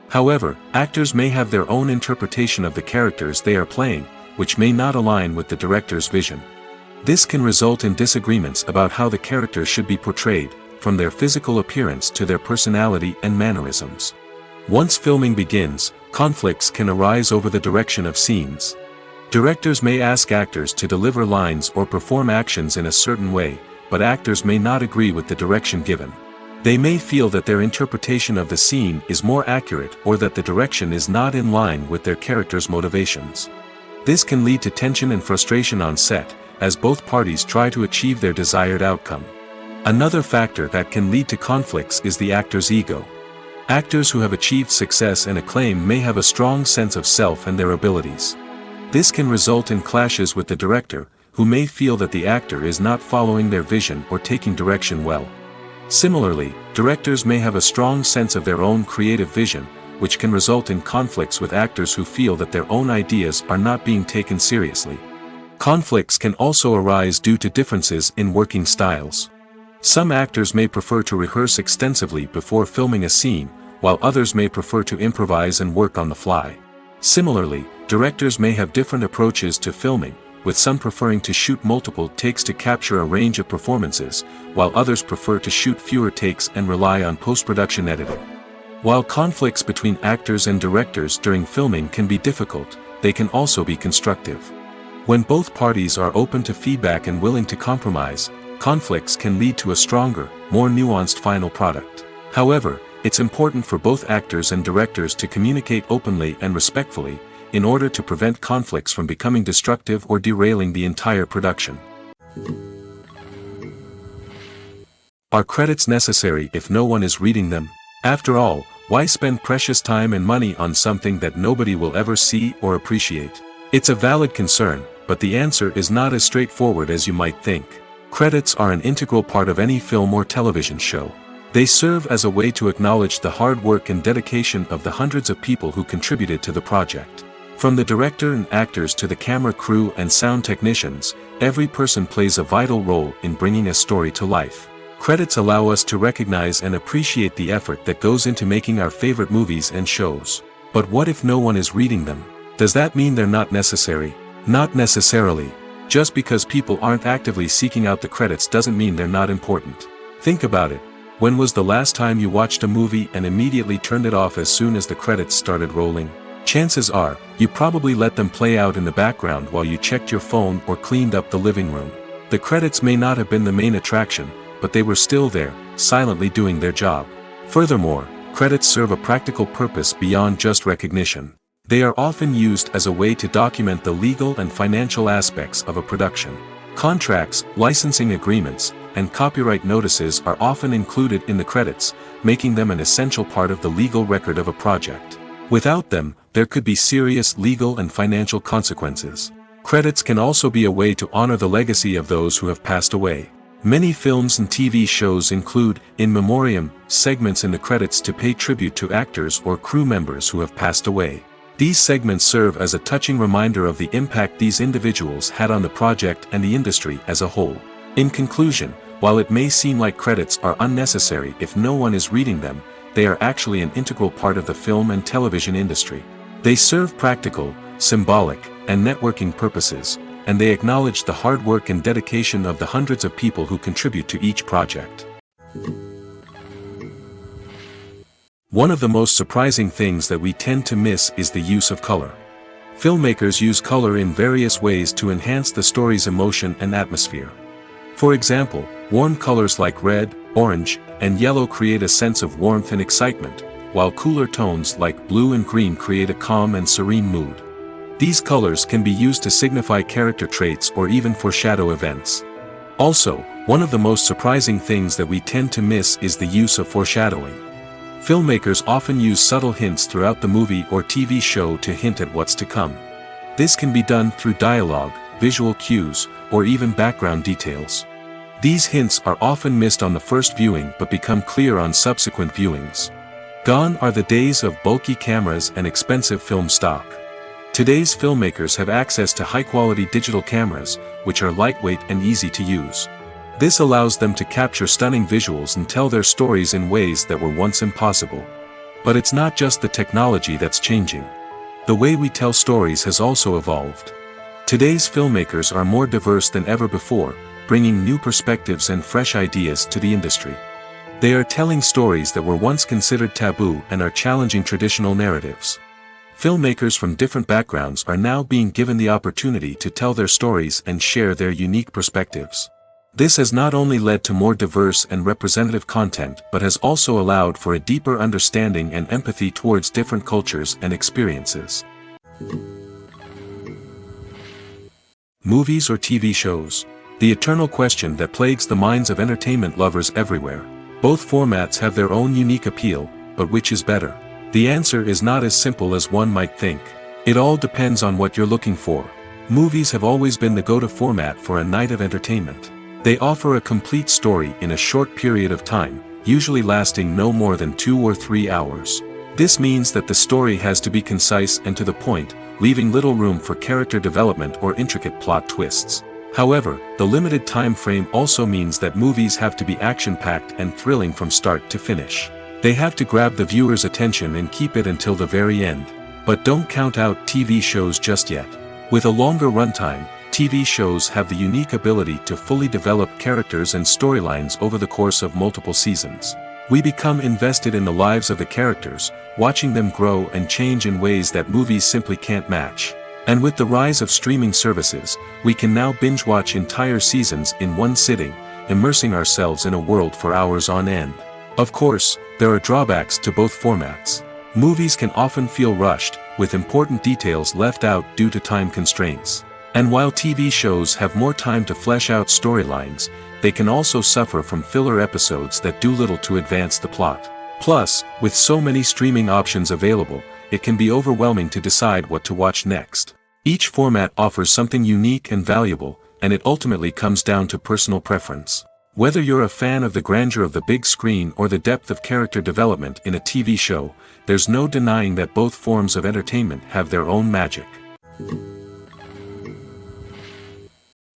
However, actors may have their own interpretation of the characters they are playing, which may not align with the director's vision. This can result in disagreements about how the characters should be portrayed, from their physical appearance to their personality and mannerisms. Once filming begins, conflicts can arise over the direction of scenes. Directors may ask actors to deliver lines or perform actions in a certain way, but actors may not agree with the direction given. They may feel that their interpretation of the scene is more accurate or that the direction is not in line with their character's motivations. This can lead to tension and frustration on set, as both parties try to achieve their desired outcome. Another factor that can lead to conflicts is the actor's ego. Actors who have achieved success and acclaim may have a strong sense of self and their abilities. This can result in clashes with the director, who may feel that the actor is not following their vision or taking direction well. Similarly, directors may have a strong sense of their own creative vision, which can result in conflicts with actors who feel that their own ideas are not being taken seriously. Conflicts can also arise due to differences in working styles. Some actors may prefer to rehearse extensively before filming a scene, while others may prefer to improvise and work on the fly. Similarly, directors may have different approaches to filming, with some preferring to shoot multiple takes to capture a range of performances, while others prefer to shoot fewer takes and rely on post-production editing. While conflicts between actors and directors during filming can be difficult, they can also be constructive. When both parties are open to feedback and willing to compromise, conflicts can lead to a stronger, more nuanced final product. However, it's important for both actors and directors to communicate openly and respectfully, in order to prevent conflicts from becoming destructive or derailing the entire production. Are credits necessary if no one is reading them? After all, why spend precious time and money on something that nobody will ever see or appreciate? It's a valid concern, but the answer is not as straightforward as you might think. Credits are an integral part of any film or television show. They serve as a way to acknowledge the hard work and dedication of the hundreds of people who contributed to the project. From the director and actors to the camera crew and sound technicians, every person plays a vital role in bringing a story to life. Credits allow us to recognize and appreciate the effort that goes into making our favorite movies and shows. But what if no one is reading them? Does that mean they're not necessary? Not necessarily. Just because people aren't actively seeking out the credits doesn't mean they're not important. Think about it. When was the last time you watched a movie and immediately turned it off as soon as the credits started rolling? Chances are, you probably let them play out in the background while you checked your phone or cleaned up the living room. The credits may not have been the main attraction, but they were still there, silently doing their job. Furthermore, credits serve a practical purpose beyond just recognition. They are often used as a way to document the legal and financial aspects of a production. Contracts, licensing agreements, and copyright notices are often included in the credits, making them an essential part of the legal record of a project. Without them, there could be serious legal and financial consequences. Credits can also be a way to honor the legacy of those who have passed away. Many films and TV shows include, in memoriam, segments in the credits to pay tribute to actors or crew members who have passed away. These segments serve as a touching reminder of the impact these individuals had on the project and the industry as a whole. In conclusion, while it may seem like credits are unnecessary if no one is reading them, they are actually an integral part of the film and television industry. They serve practical, symbolic, and networking purposes, and they acknowledge the hard work and dedication of the hundreds of people who contribute to each project. One of the most surprising things that we tend to miss is the use of color. Filmmakers use color in various ways to enhance the story's emotion and atmosphere. For example, Warm colors like red, orange, and yellow create a sense of warmth and excitement, while cooler tones like blue and green create a calm and serene mood. These colors can be used to signify character traits or even foreshadow events. Also, one of the most surprising things that we tend to miss is the use of foreshadowing. Filmmakers often use subtle hints throughout the movie or TV show to hint at what's to come. This can be done through dialogue, visual cues, or even background details. These hints are often missed on the first viewing but become clear on subsequent viewings. Gone are the days of bulky cameras and expensive film stock. Today's filmmakers have access to high-quality digital cameras, which are lightweight and easy to use. This allows them to capture stunning visuals and tell their stories in ways that were once impossible. But it's not just the technology that's changing. The way we tell stories has also evolved. Today's filmmakers are more diverse than ever before, bringing new perspectives and fresh ideas to the industry. They are telling stories that were once considered taboo and are challenging traditional narratives. Filmmakers from different backgrounds are now being given the opportunity to tell their stories and share their unique perspectives. This has not only led to more diverse and representative content but has also allowed for a deeper understanding and empathy towards different cultures and experiences. Movies or TV shows? The eternal question that plagues the minds of entertainment lovers everywhere. Both formats have their own unique appeal, but which is better? The answer is not as simple as one might think. It all depends on what you're looking for. Movies have always been the go-to format for a night of entertainment. They offer a complete story in a short period of time, usually lasting no more than 2 or 3 hours. This means that the story has to be concise and to the point, leaving little room for character development or intricate plot twists. However, the limited time frame also means that movies have to be action-packed and thrilling from start to finish. They have to grab the viewer's attention and keep it until the very end. But don't count out TV shows just yet. With a longer runtime, TV shows have the unique ability to fully develop characters and storylines over the course of multiple seasons. We become invested in the lives of the characters, watching them grow and change in ways that movies simply can't match. And with the rise of streaming services, we can now binge-watch entire seasons in one sitting, immersing ourselves in a world for hours on end. Of course, there are drawbacks to both formats. Movies can often feel rushed, with important details left out due to time constraints. And while TV shows have more time to flesh out storylines, they can also suffer from filler episodes that do little to advance the plot. Plus, with so many streaming options available, it can be overwhelming to decide what to watch next. Each format offers something unique and valuable, and it ultimately comes down to personal preference. Whether you're a fan of the grandeur of the big screen or the depth of character development in a TV show, there's no denying that both forms of entertainment have their own magic.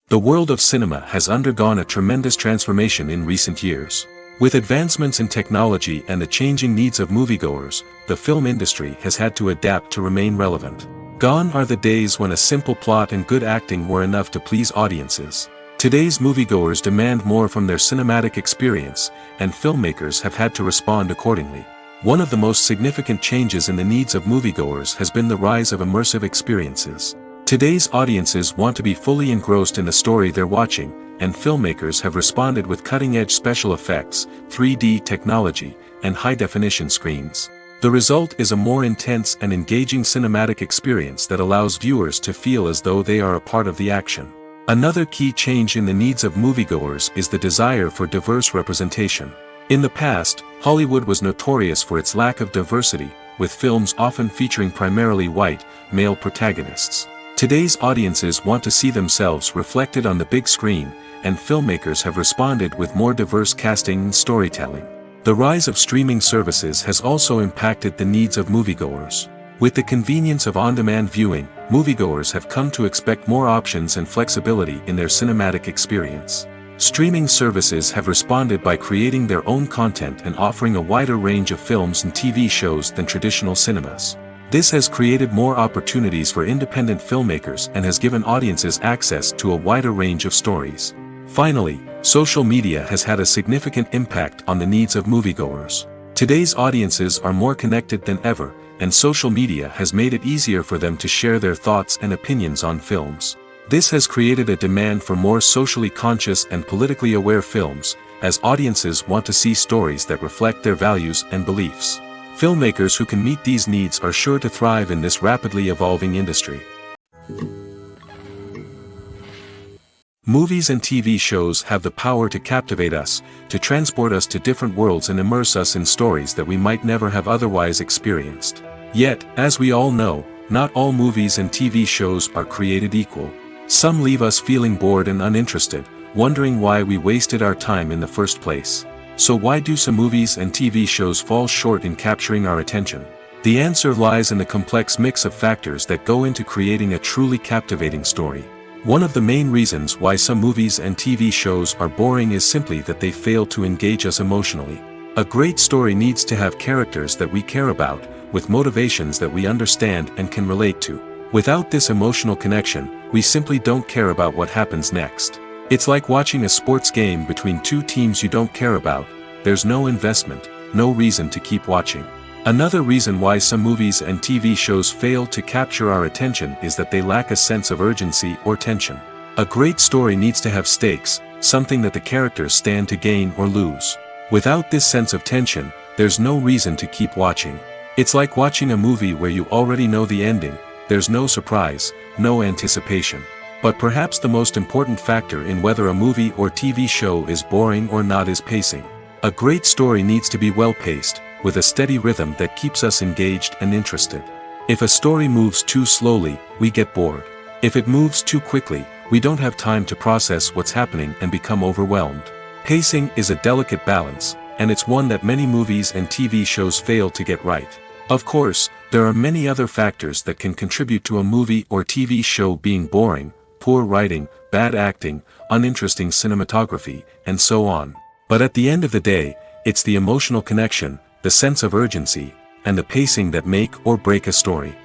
The world of cinema has undergone a tremendous transformation in recent years. With advancements in technology and the changing needs of moviegoers, the film industry has had to adapt to remain relevant. Gone are the days when a simple plot and good acting were enough to please audiences. Today's moviegoers demand more from their cinematic experience, and filmmakers have had to respond accordingly. One of the most significant changes in the needs of moviegoers has been the rise of immersive experiences. Today's audiences want to be fully engrossed in the story they're watching, and filmmakers have responded with cutting-edge special effects, 3D technology, and high-definition screens. The result is a more intense and engaging cinematic experience that allows viewers to feel as though they are a part of the action. Another key change in the needs of moviegoers is the desire for diverse representation. In the past, Hollywood was notorious for its lack of diversity, with films often featuring primarily white, male protagonists. Today's audiences want to see themselves reflected on the big screen, and filmmakers have responded with more diverse casting and storytelling. The rise of streaming services has also impacted the needs of moviegoers. With the convenience of on-demand viewing, moviegoers have come to expect more options and flexibility in their cinematic experience. Streaming services have responded by creating their own content and offering a wider range of films and TV shows than traditional cinemas. This has created more opportunities for independent filmmakers and has given audiences access to a wider range of stories. Finally, social media has had a significant impact on the needs of moviegoers. Today's audiences are more connected than ever, and social media has made it easier for them to share their thoughts and opinions on films. This has created a demand for more socially conscious and politically aware films, as audiences want to see stories that reflect their values and beliefs. Filmmakers who can meet these needs are sure to thrive in this rapidly evolving industry. Movies and TV shows have the power to captivate us, to transport us to different worlds and immerse us in stories that we might never have otherwise experienced. Yet, as we all know, not all movies and TV shows are created equal. Some leave us feeling bored and uninterested, wondering why we wasted our time in the first place. So why do some movies and TV shows fall short in capturing our attention? The answer lies in the complex mix of factors that go into creating a truly captivating story. One of the main reasons why some movies and TV shows are boring is simply that they fail to engage us emotionally. A great story needs to have characters that we care about, with motivations that we understand and can relate to. Without this emotional connection, we simply don't care about what happens next. It's like watching a sports game between two teams you don't care about. There's no investment, no reason to keep watching. Another reason why some movies and TV shows fail to capture our attention is that they lack a sense of urgency or tension. A great story needs to have stakes, something that the characters stand to gain or lose. Without this sense of tension, there's no reason to keep watching. It's like watching a movie where you already know the ending. There's no surprise, no anticipation. But perhaps the most important factor in whether a movie or TV show is boring or not is pacing. A great story needs to be well-paced, with a steady rhythm that keeps us engaged and interested. If a story moves too slowly, we get bored. If it moves too quickly, we don't have time to process what's happening and become overwhelmed. Pacing is a delicate balance, and it's one that many movies and TV shows fail to get right. Of course, there are many other factors that can contribute to a movie or TV show being boring: poor writing, bad acting, uninteresting cinematography, and so on. But at the end of the day, it's the emotional connection, the sense of urgency, and the pacing that make or break a story.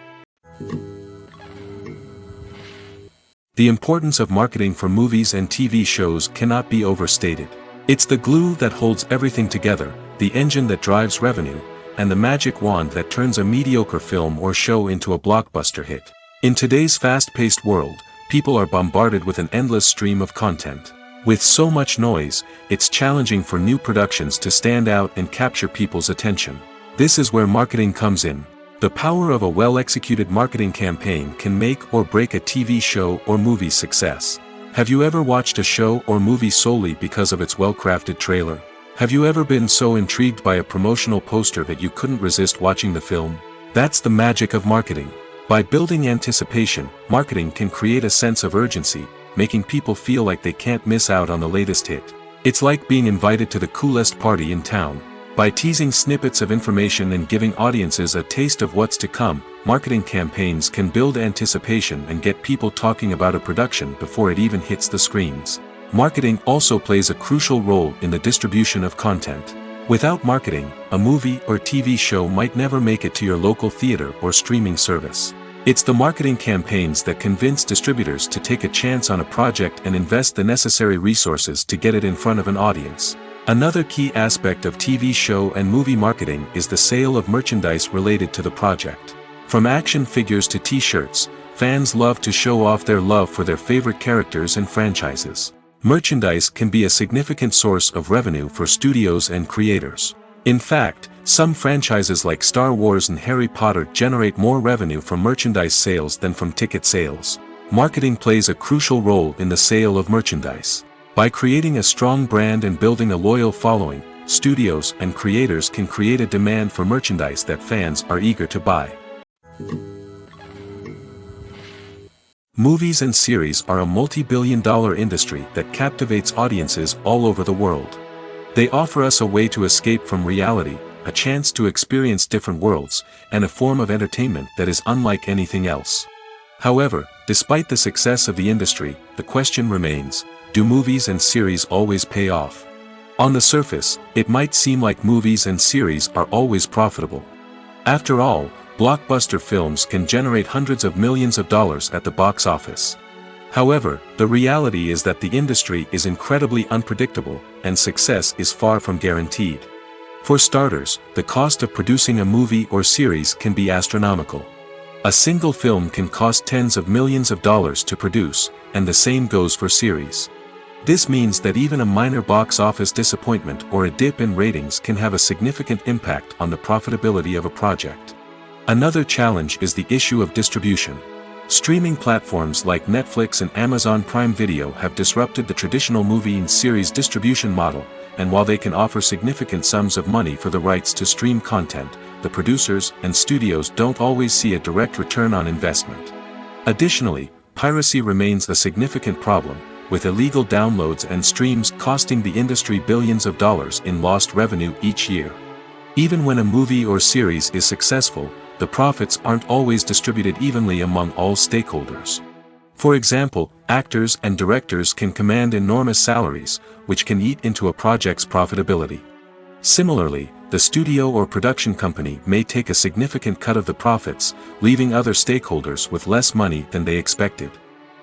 The importance of marketing for movies and TV shows cannot be overstated. It's the glue that holds everything together, the engine that drives revenue, and the magic wand that turns a mediocre film or show into a blockbuster hit. In today's fast-paced world, people are bombarded with an endless stream of content. With so much noise, it's challenging for new productions to stand out and capture people's attention. This is where marketing comes in. The power of a well-executed marketing campaign can make or break a TV show or movie's success. Have you ever watched a show or movie solely because of its well-crafted trailer? Have you ever been so intrigued by a promotional poster that you couldn't resist watching the film? That's the magic of marketing. By building anticipation, marketing can create a sense of urgency, making people feel like they can't miss out on the latest hit. It's like being invited to the coolest party in town. By teasing snippets of information and giving audiences a taste of what's to come, marketing campaigns can build anticipation and get people talking about a production before it even hits the screens. Marketing also plays a crucial role in the distribution of content. Without marketing, a movie or TV show might never make it to your local theater or streaming service. It's the marketing campaigns that convince distributors to take a chance on a project and invest the necessary resources to get it in front of an audience. Another key aspect of TV show and movie marketing is the sale of merchandise related to the project. From action figures to t-shirts, fans love to show off their love for their favorite characters and franchises. Merchandise can be a significant source of revenue for studios and creators. In fact, some franchises like Star Wars and Harry Potter generate more revenue from merchandise sales than from ticket sales. Marketing plays a crucial role in the sale of merchandise. By creating a strong brand and building a loyal following, studios and creators can create a demand for merchandise that fans are eager to buy. Movies and series are a multi-billion-dollar industry that captivates audiences all over the world. They offer us a way to escape from reality, a chance to experience different worlds, and a form of entertainment that is unlike anything else. However, despite the success of the industry, the question remains: do movies and series always pay off? On the surface, it might seem like movies and series are always profitable. After all, blockbuster films can generate hundreds of millions of dollars at the box office. However, the reality is that the industry is incredibly unpredictable, and success is far from guaranteed. For starters, the cost of producing a movie or series can be astronomical. A single film can cost tens of millions of dollars to produce, and the same goes for series. This means that even a minor box office disappointment or a dip in ratings can have a significant impact on the profitability of a project. Another challenge is the issue of distribution. Streaming platforms like Netflix and Amazon Prime Video have disrupted the traditional movie and series distribution model, and while they can offer significant sums of money for the rights to stream content, the producers and studios don't always see a direct return on investment. Additionally, piracy remains a significant problem, with illegal downloads and streams costing the industry billions of dollars in lost revenue each year. Even when a movie or series is successful, the profits aren't always distributed evenly among all stakeholders. For example, actors and directors can command enormous salaries, which can eat into a project's profitability. Similarly, the studio or production company may take a significant cut of the profits, leaving other stakeholders with less money than they expected.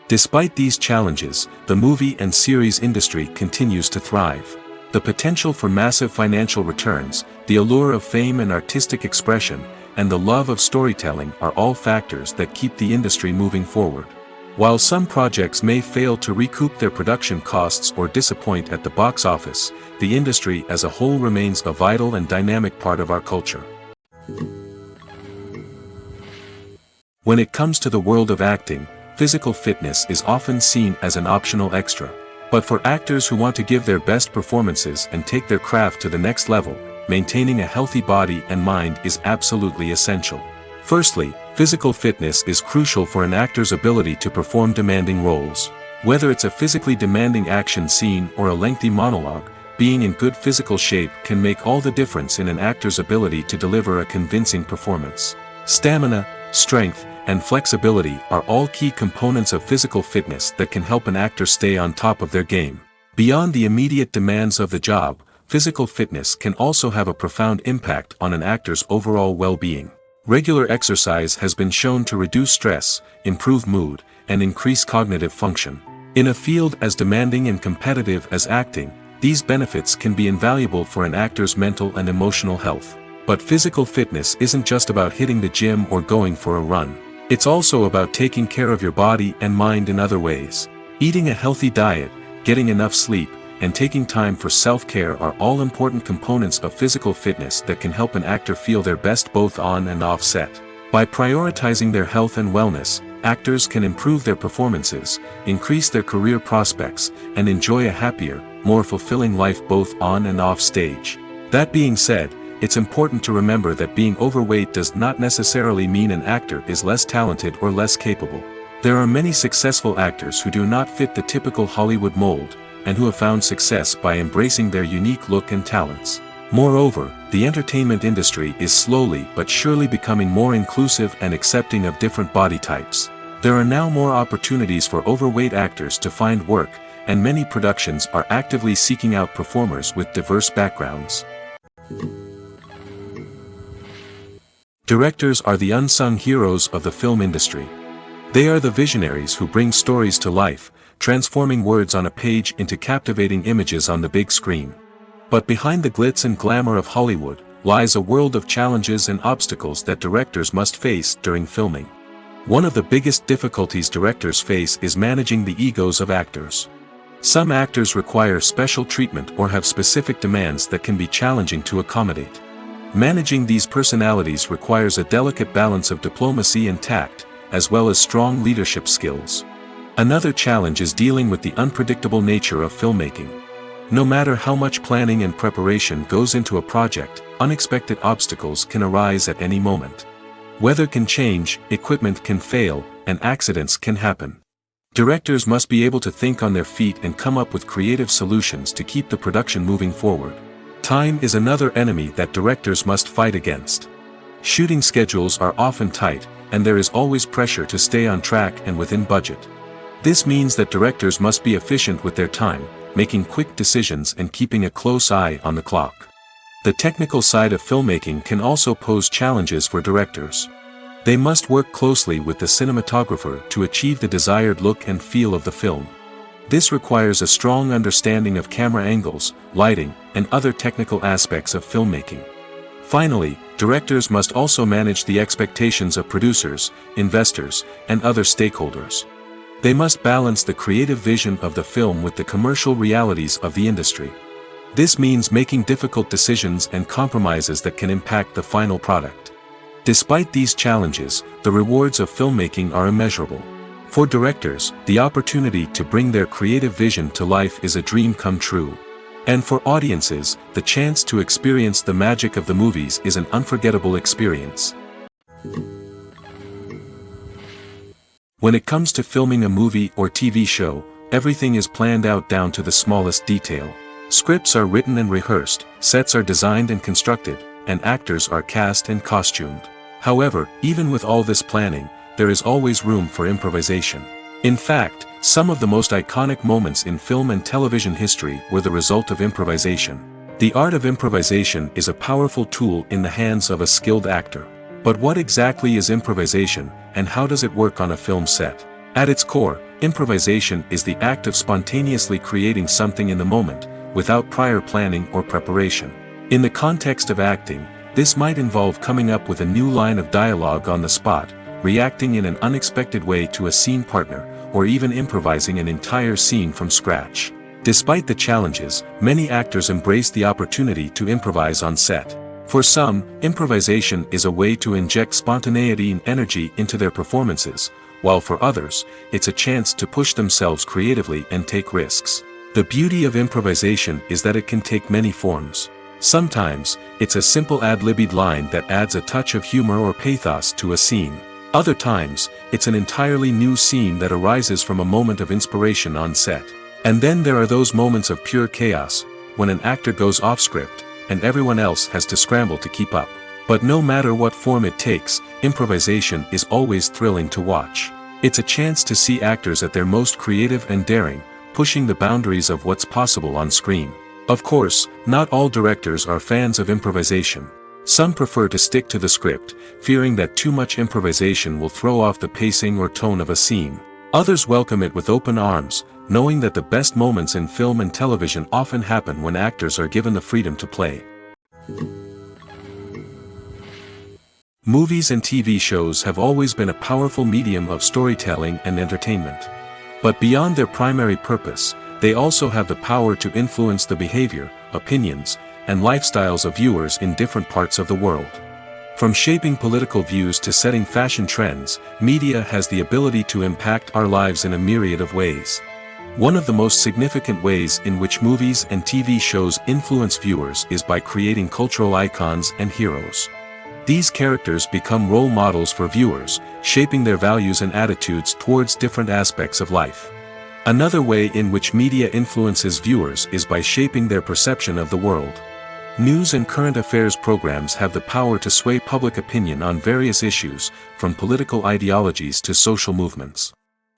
Despite these challenges, the movie and series industry continues to thrive. The potential for massive financial returns, the allure of fame and artistic expression, and the love of storytelling are all factors that keep the industry moving forward. While some projects may fail to recoup their production costs or disappoint at the box office, the industry as a whole remains a vital and dynamic part of our culture. When it comes to the world of acting, physical fitness is often seen as an optional extra. But for actors who want to give their best performances and take their craft to the next level, maintaining a healthy body and mind is absolutely essential. Firstly, physical fitness is crucial for an actor's ability to perform demanding roles. Whether it's a physically demanding action scene or a lengthy monologue, being in good physical shape can make all the difference in an actor's ability to deliver a convincing performance. Stamina, strength, and flexibility are all key components of physical fitness that can help an actor stay on top of their game. Beyond the immediate demands of the job, physical fitness can also have a profound impact on an actor's overall well-being. Regular exercise has been shown to reduce stress, improve mood, and increase cognitive function. In a field as demanding and competitive as acting, these benefits can be invaluable for an actor's mental and emotional health. But physical fitness isn't just about hitting the gym or going for a run. It's also about taking care of your body and mind in other ways. Eating a healthy diet, getting enough sleep, and taking time for self-care are all important components of physical fitness that can help an actor feel their best both on and off set. By prioritizing their health and wellness, actors can improve their performances, increase their career prospects, and enjoy a happier, more fulfilling life both on and off stage. That being said, it's important to remember that being overweight does not necessarily mean an actor is less talented or less capable. There are many successful actors who do not fit the typical Hollywood mold, and who have found success by embracing their unique look and talents. Moreover, the entertainment industry is slowly but surely becoming more inclusive and accepting of different body types. There are now more opportunities for overweight actors to find work, and many productions are actively seeking out performers with diverse backgrounds. Directors are the unsung heroes of the film industry. They are the visionaries who bring stories to life, transforming words on a page into captivating images on the big screen. But behind the glitz and glamour of Hollywood, lies a world of challenges and obstacles that directors must face during filming. One of the biggest difficulties directors face is managing the egos of actors. Some actors require special treatment or have specific demands that can be challenging to accommodate. Managing these personalities requires a delicate balance of diplomacy and tact, as well as strong leadership skills. Another challenge is dealing with the unpredictable nature of filmmaking. No matter how much planning and preparation goes into a project, unexpected obstacles can arise at any moment. Weather can change, equipment can fail, and accidents can happen. Directors must be able to think on their feet and come up with creative solutions to keep the production moving forward. Time is another enemy that directors must fight against. Shooting schedules are often tight, and there is always pressure to stay on track and within budget. This means that directors must be efficient with their time, making quick decisions and keeping a close eye on the clock. The technical side of filmmaking can also pose challenges for directors. They must work closely with the cinematographer to achieve the desired look and feel of the film. This requires a strong understanding of camera angles, lighting, and other technical aspects of filmmaking. Finally, directors must also manage the expectations of producers, investors, and other stakeholders. They must balance the creative vision of the film with the commercial realities of the industry. This means making difficult decisions and compromises that can impact the final product. Despite these challenges, the rewards of filmmaking are immeasurable. For directors, the opportunity to bring their creative vision to life is a dream come true. And for audiences, the chance to experience the magic of the movies is an unforgettable experience. When it comes to filming a movie or TV show, everything is planned out down to the smallest detail. Scripts are written and rehearsed, sets are designed and constructed, and actors are cast and costumed. However, even with all this planning, there is always room for improvisation. In fact, some of the most iconic moments in film and television history were the result of improvisation. The art of improvisation is a powerful tool in the hands of a skilled actor. But what exactly is improvisation, and how does it work on a film set? At its core, improvisation is the act of spontaneously creating something in the moment, without prior planning or preparation. In the context of acting, this might involve coming up with a new line of dialogue on the spot, reacting in an unexpected way to a scene partner, or even improvising an entire scene from scratch. Despite the challenges, many actors embrace the opportunity to improvise on set. For some, improvisation is a way to inject spontaneity and energy into their performances, while for others, it's a chance to push themselves creatively and take risks. The beauty of improvisation is that it can take many forms. Sometimes, it's a simple ad-libbed line that adds a touch of humor or pathos to a scene. Other times, it's an entirely new scene that arises from a moment of inspiration on set. And then there are those moments of pure chaos, when an actor goes off script, and everyone else has to scramble to keep up. But no matter what form it takes, improvisation is always thrilling to watch. It's a chance to see actors at their most creative and daring, pushing the boundaries of what's possible on screen. Of course, not all directors are fans of improvisation. Some prefer to stick to the script, fearing that too much improvisation will throw off the pacing or tone of a scene. Others welcome it with open arms, knowing that the best moments in film and television often happen when actors are given the freedom to play. Movies and TV shows have always been a powerful medium of storytelling and entertainment. But beyond their primary purpose, they also have the power to influence the behavior, opinions, and lifestyles of viewers in different parts of the world. From shaping political views to setting fashion trends, media has the ability to impact our lives in a myriad of ways. One of the most significant ways in which movies and TV shows influence viewers is by creating cultural icons and heroes. These characters become role models for viewers, shaping their values and attitudes towards different aspects of life. Another way in which media influences viewers is by shaping their perception of the world. News and current affairs programs have the power to sway public opinion on various issues, from political ideologies to social movements.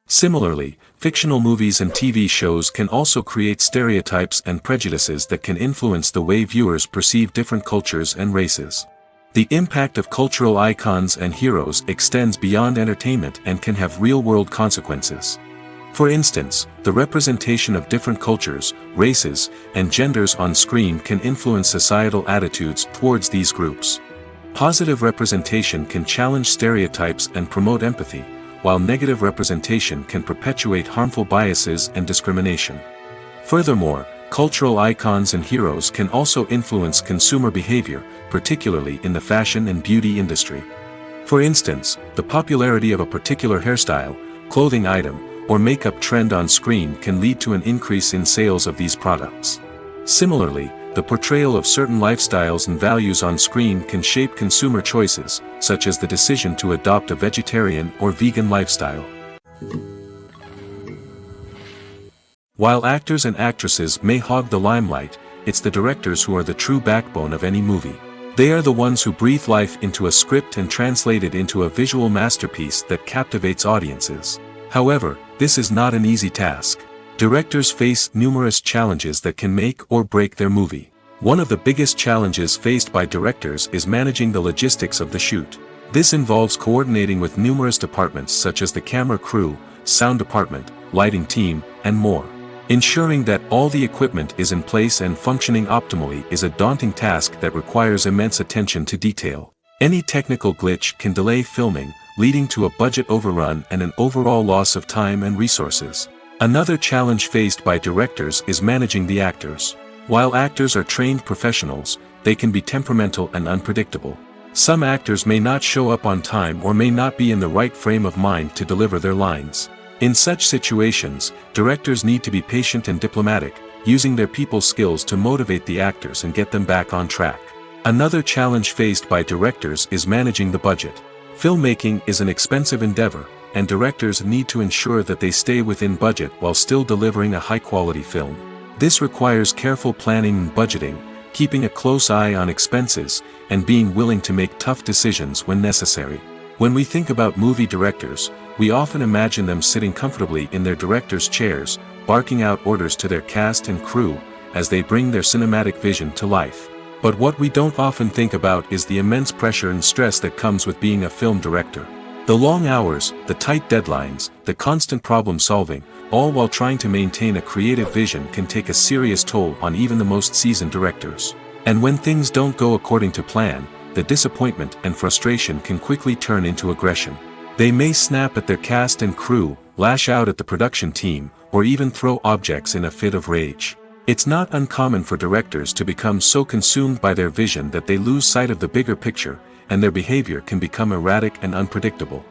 Similarly, fictional movies and TV shows can also create stereotypes and prejudices that can influence the way viewers perceive different cultures and races. The impact of cultural icons and heroes extends beyond entertainment and can have real-world consequences. For instance, the representation of different cultures, races, and genders on screen can influence societal attitudes towards these groups. Positive representation can challenge stereotypes and promote empathy, while negative representation can perpetuate harmful biases and discrimination. Furthermore, cultural icons and heroes can also influence consumer behavior, particularly in the fashion and beauty industry. For instance, the popularity of a particular hairstyle, clothing item, or makeup trend on screen can lead to an increase in sales of these products. Similarly, the portrayal of certain lifestyles and values on screen can shape consumer choices, such as the decision to adopt a vegetarian or vegan lifestyle. While actors and actresses may hog the limelight, it's the directors who are the true backbone of any movie. They are the ones who breathe life into a script and translate it into a visual masterpiece that captivates audiences. However, this is not an easy task. Directors face numerous challenges that can make or break their movie. One of the biggest challenges faced by directors is managing the logistics of the shoot. This involves coordinating with numerous departments such as the camera crew, sound department, lighting team, and more. Ensuring that all the equipment is in place and functioning optimally is a daunting task that requires immense attention to detail. Any technical glitch can delay filming, leading to a budget overrun and an overall loss of time and resources. Another challenge faced by directors is managing the actors. While actors are trained professionals, they can be temperamental and unpredictable. Some actors may not show up on time or may not be in the right frame of mind to deliver their lines. In such situations, directors need to be patient and diplomatic, using their people skills to motivate the actors and get them back on track. Another challenge faced by directors is managing the budget. Filmmaking is an expensive endeavor, and directors need to ensure that they stay within budget while still delivering a high-quality film. This requires careful planning and budgeting, keeping a close eye on expenses, and being willing to make tough decisions when necessary. When we think about movie directors, we often imagine them sitting comfortably in their director's chairs, barking out orders to their cast and crew, as they bring their cinematic vision to life. But what we don't often think about is the immense pressure and stress that comes with being a film director. The long hours, the tight deadlines, the constant problem solving, all while trying to maintain a creative vision can take a serious toll on even the most seasoned directors. And when things don't go according to plan, the disappointment and frustration can quickly turn into aggression. They may snap at their cast and crew, lash out at the production team, or even throw objects in a fit of rage. It's not uncommon for directors to become so consumed by their vision that they lose sight of the bigger picture, and their behavior can become erratic and unpredictable.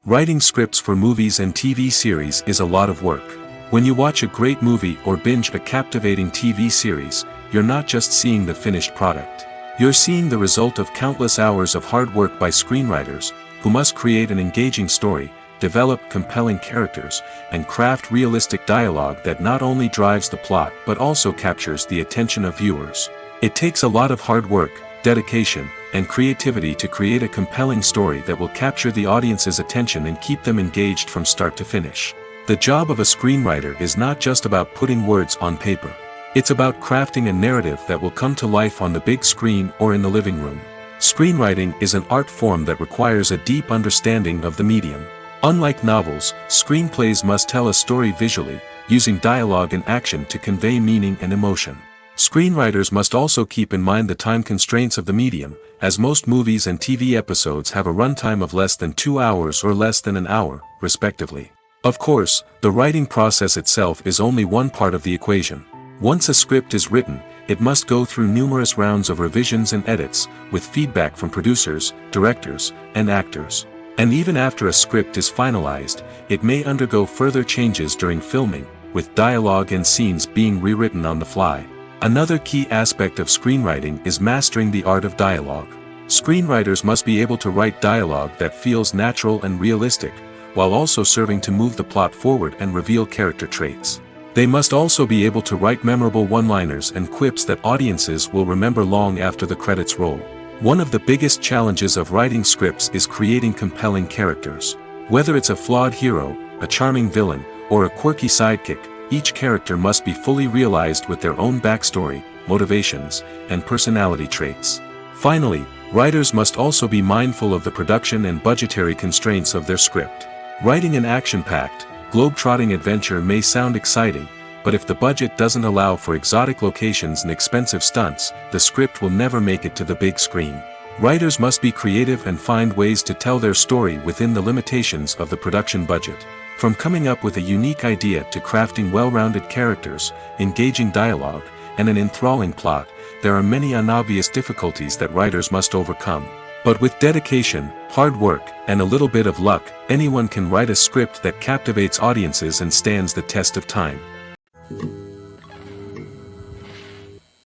Writing scripts for movies and TV series is a lot of work. When you watch a great movie or binge a captivating TV series, you're not just seeing the finished product. You're seeing the result of countless hours of hard work by screenwriters, who must create an engaging story, develop compelling characters, and craft realistic dialogue that not only drives the plot but also captures the attention of viewers. It takes a lot of hard work, dedication, and creativity to create a compelling story that will capture the audience's attention and keep them engaged from start to finish. The job of a screenwriter is not just about putting words on paper. It's about crafting a narrative that will come to life on the big screen or in the living room. Screenwriting is an art form that requires a deep understanding of the medium. Unlike novels, screenplays must tell a story visually, using dialogue and action to convey meaning and emotion. Screenwriters must also keep in mind the time constraints of the medium, as most movies and TV episodes have a runtime of less than 2 hours or less than an hour, respectively. Of course, the writing process itself is only one part of the equation. Once a script is written, it must go through numerous rounds of revisions and edits, with feedback from producers, directors, and actors. And even after a script is finalized, it may undergo further changes during filming, with dialogue and scenes being rewritten on the fly. Another key aspect of screenwriting is mastering the art of dialogue. Screenwriters must be able to write dialogue that feels natural and realistic, while also serving to move the plot forward and reveal character traits. They must also be able to write memorable one-liners and quips that audiences will remember long after the credits roll. One of the biggest challenges of writing scripts is creating compelling characters. Whether it's a flawed hero, a charming villain, or a quirky sidekick, each character must be fully realized with their own backstory, motivations, and personality traits. Finally, writers must also be mindful of the production and budgetary constraints of their script. Writing an action-packed, globe-trotting adventure may sound exciting, but if the budget doesn't allow for exotic locations and expensive stunts, the script will never make it to the big screen. Writers must be creative and find ways to tell their story within the limitations of the production budget. From coming up with a unique idea to crafting well-rounded characters, engaging dialogue, and an enthralling plot, there are many unobvious difficulties that writers must overcome. But with dedication, hard work, and a little bit of luck, anyone can write a script that captivates audiences and stands the test of time.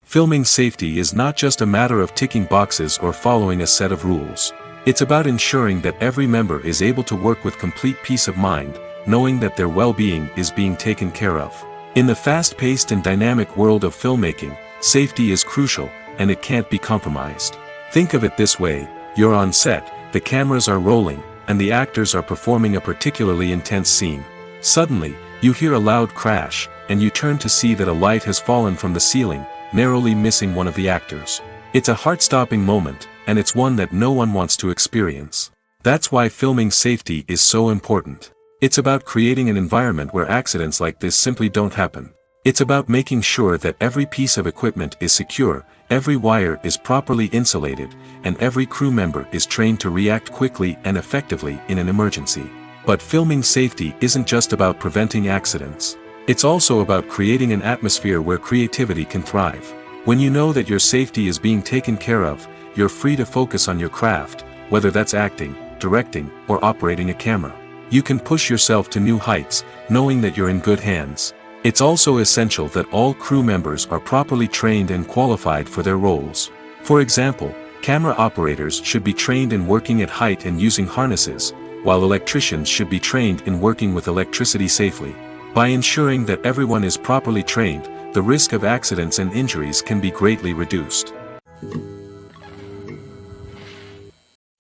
Filming safety is not just a matter of ticking boxes or following a set of rules. It's about ensuring that every member is able to work with complete peace of mind, knowing that their well-being is being taken care of. In the fast-paced and dynamic world of filmmaking, safety is crucial, and it can't be compromised. Think of it this way: you're on set, the cameras are rolling, and the actors are performing a particularly intense scene. Suddenly, you hear a loud crash, and you turn to see that a light has fallen from the ceiling, narrowly missing one of the actors. It's a heart-stopping moment, and it's one that no one wants to experience. That's why filming safety is so important. It's about creating an environment where accidents like this simply don't happen. It's about making sure that every piece of equipment is secure, every wire is properly insulated, and every crew member is trained to react quickly and effectively in an emergency. But filming safety isn't just about preventing accidents. It's also about creating an atmosphere where creativity can thrive. When you know that your safety is being taken care of, you're free to focus on your craft, whether that's acting, directing, or operating a camera. You can push yourself to new heights, knowing that you're in good hands. It's also essential that all crew members are properly trained and qualified for their roles. For example, camera operators should be trained in working at height and using harnesses, while electricians should be trained in working with electricity safely. By ensuring that everyone is properly trained, the risk of accidents and injuries can be greatly reduced.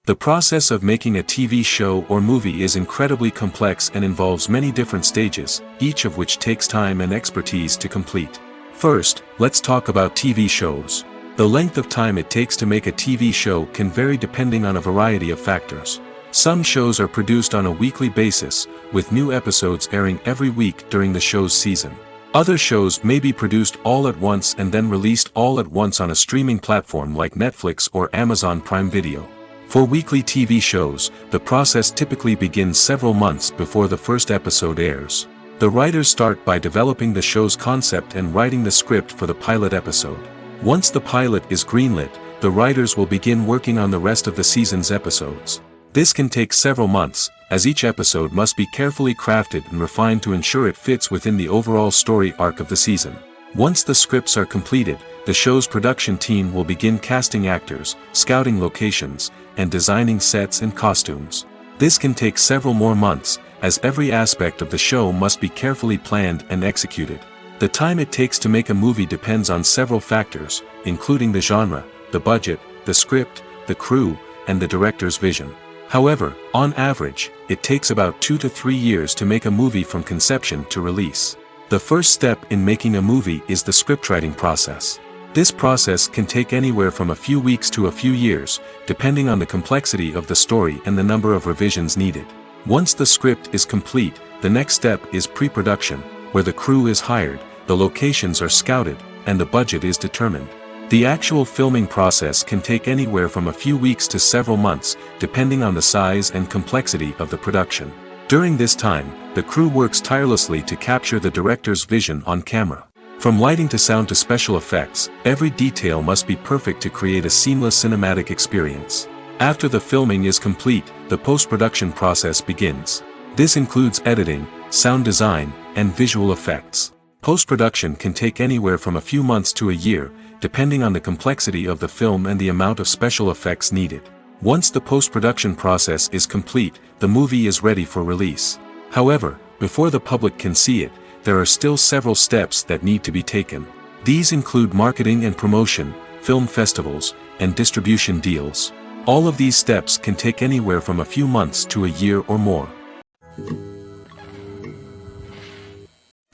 The process of making a TV show or movie is incredibly complex and involves many different stages, each of which takes time and expertise to complete. First, let's talk about TV shows. The length of time it takes to make a TV show can vary depending on a variety of factors. Some shows are produced on a weekly basis, with new episodes airing every week during the show's season. Other shows may be produced all at once and then released all at once on a streaming platform like Netflix or Amazon Prime Video. For weekly TV shows, the process typically begins several months before the first episode airs. The writers start by developing the show's concept and writing the script for the pilot episode. Once the pilot is greenlit, the writers will begin working on the rest of the season's episodes. This can take several months, as each episode must be carefully crafted and refined to ensure it fits within the overall story arc of the season. Once the scripts are completed, the show's production team will begin casting actors, scouting locations, and designing sets and costumes. This can take several more months, as every aspect of the show must be carefully planned and executed. The time it takes to make a movie depends on several factors, including the genre, the budget, the script, the crew, and the director's vision. However, on average, it takes about 2 to 3 years to make a movie from conception to release. The first step in making a movie is the scriptwriting process. This process can take anywhere from a few weeks to a few years, depending on the complexity of the story and the number of revisions needed. Once the script is complete, the next step is pre-production, where the crew is hired, the locations are scouted, and the budget is determined. The actual filming process can take anywhere from a few weeks to several months, depending on the size and complexity of the production. During this time, the crew works tirelessly to capture the director's vision on camera. From lighting to sound to special effects, every detail must be perfect to create a seamless cinematic experience. After the filming is complete, the post-production process begins. This includes editing, sound design, and visual effects. Post-production can take anywhere from a few months to a year, depending on the complexity of the film and the amount of special effects needed. Once the post-production process is complete, the movie is ready for release. However, before the public can see it, there are still several steps that need to be taken. These include marketing and promotion, film festivals, and distribution deals. All of these steps can take anywhere from a few months to a year or more.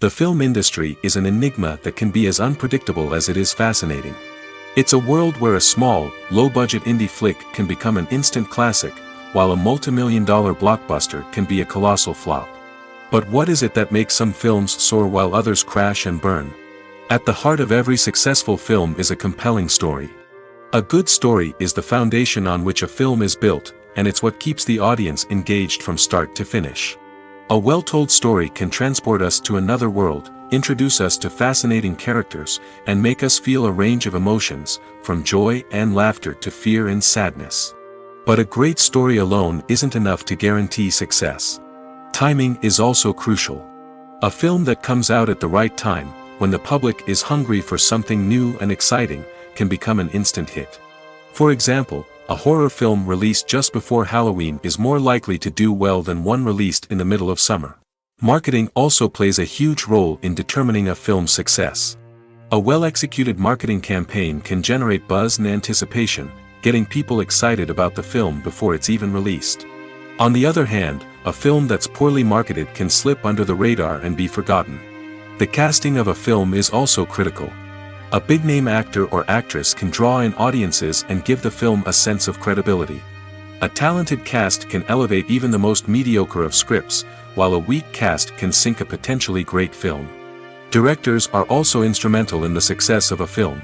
The film industry is an enigma that can be as unpredictable as it is fascinating. It's a world where a small, low-budget indie flick can become an instant classic, while a multi-million-dollar blockbuster can be a colossal flop. But what is it that makes some films soar while others crash and burn? At the heart of every successful film is a compelling story. A good story is the foundation on which a film is built, and it's what keeps the audience engaged from start to finish. A well-told story can transport us to another world, introduce us to fascinating characters, and make us feel a range of emotions, from joy and laughter to fear and sadness. But a great story alone isn't enough to guarantee success. Timing is also crucial. A film that comes out at the right time, when the public is hungry for something new and exciting, can become an instant hit. For example, a horror film released just before Halloween is more likely to do well than one released in the middle of summer. Marketing also plays a huge role in determining a film's success. A well-executed marketing campaign can generate buzz and anticipation, getting people excited about the film before it's even released. On the other hand, a film that's poorly marketed can slip under the radar and be forgotten. The casting of a film is also critical. A big-name actor or actress can draw in audiences and give the film a sense of credibility. A talented cast can elevate even the most mediocre of scripts, while a weak cast can sink a potentially great film. Directors are also instrumental in the success of a film.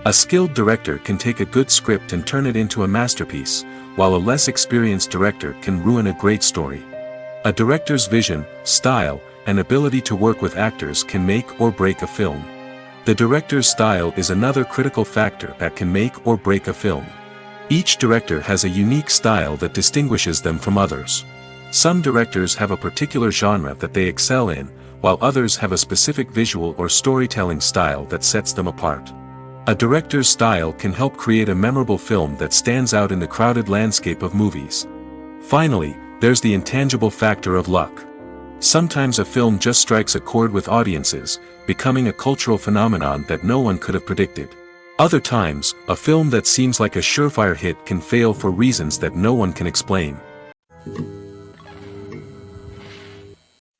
A skilled director can take a good script and turn it into a masterpiece, while a less experienced director can ruin a great story. A director's vision, style, and ability to work with actors can make or break a film. The director's style is another critical factor that can make or break a film. Each director has a unique style that distinguishes them from others. Some directors have a particular genre that they excel in, while others have a specific visual or storytelling style that sets them apart. A director's style can help create a memorable film that stands out in the crowded landscape of movies. Finally, there's the intangible factor of luck. Sometimes a film just strikes a chord with audiences, becoming a cultural phenomenon that no one could have predicted. Other times, a film that seems like a surefire hit can fail for reasons that no one can explain.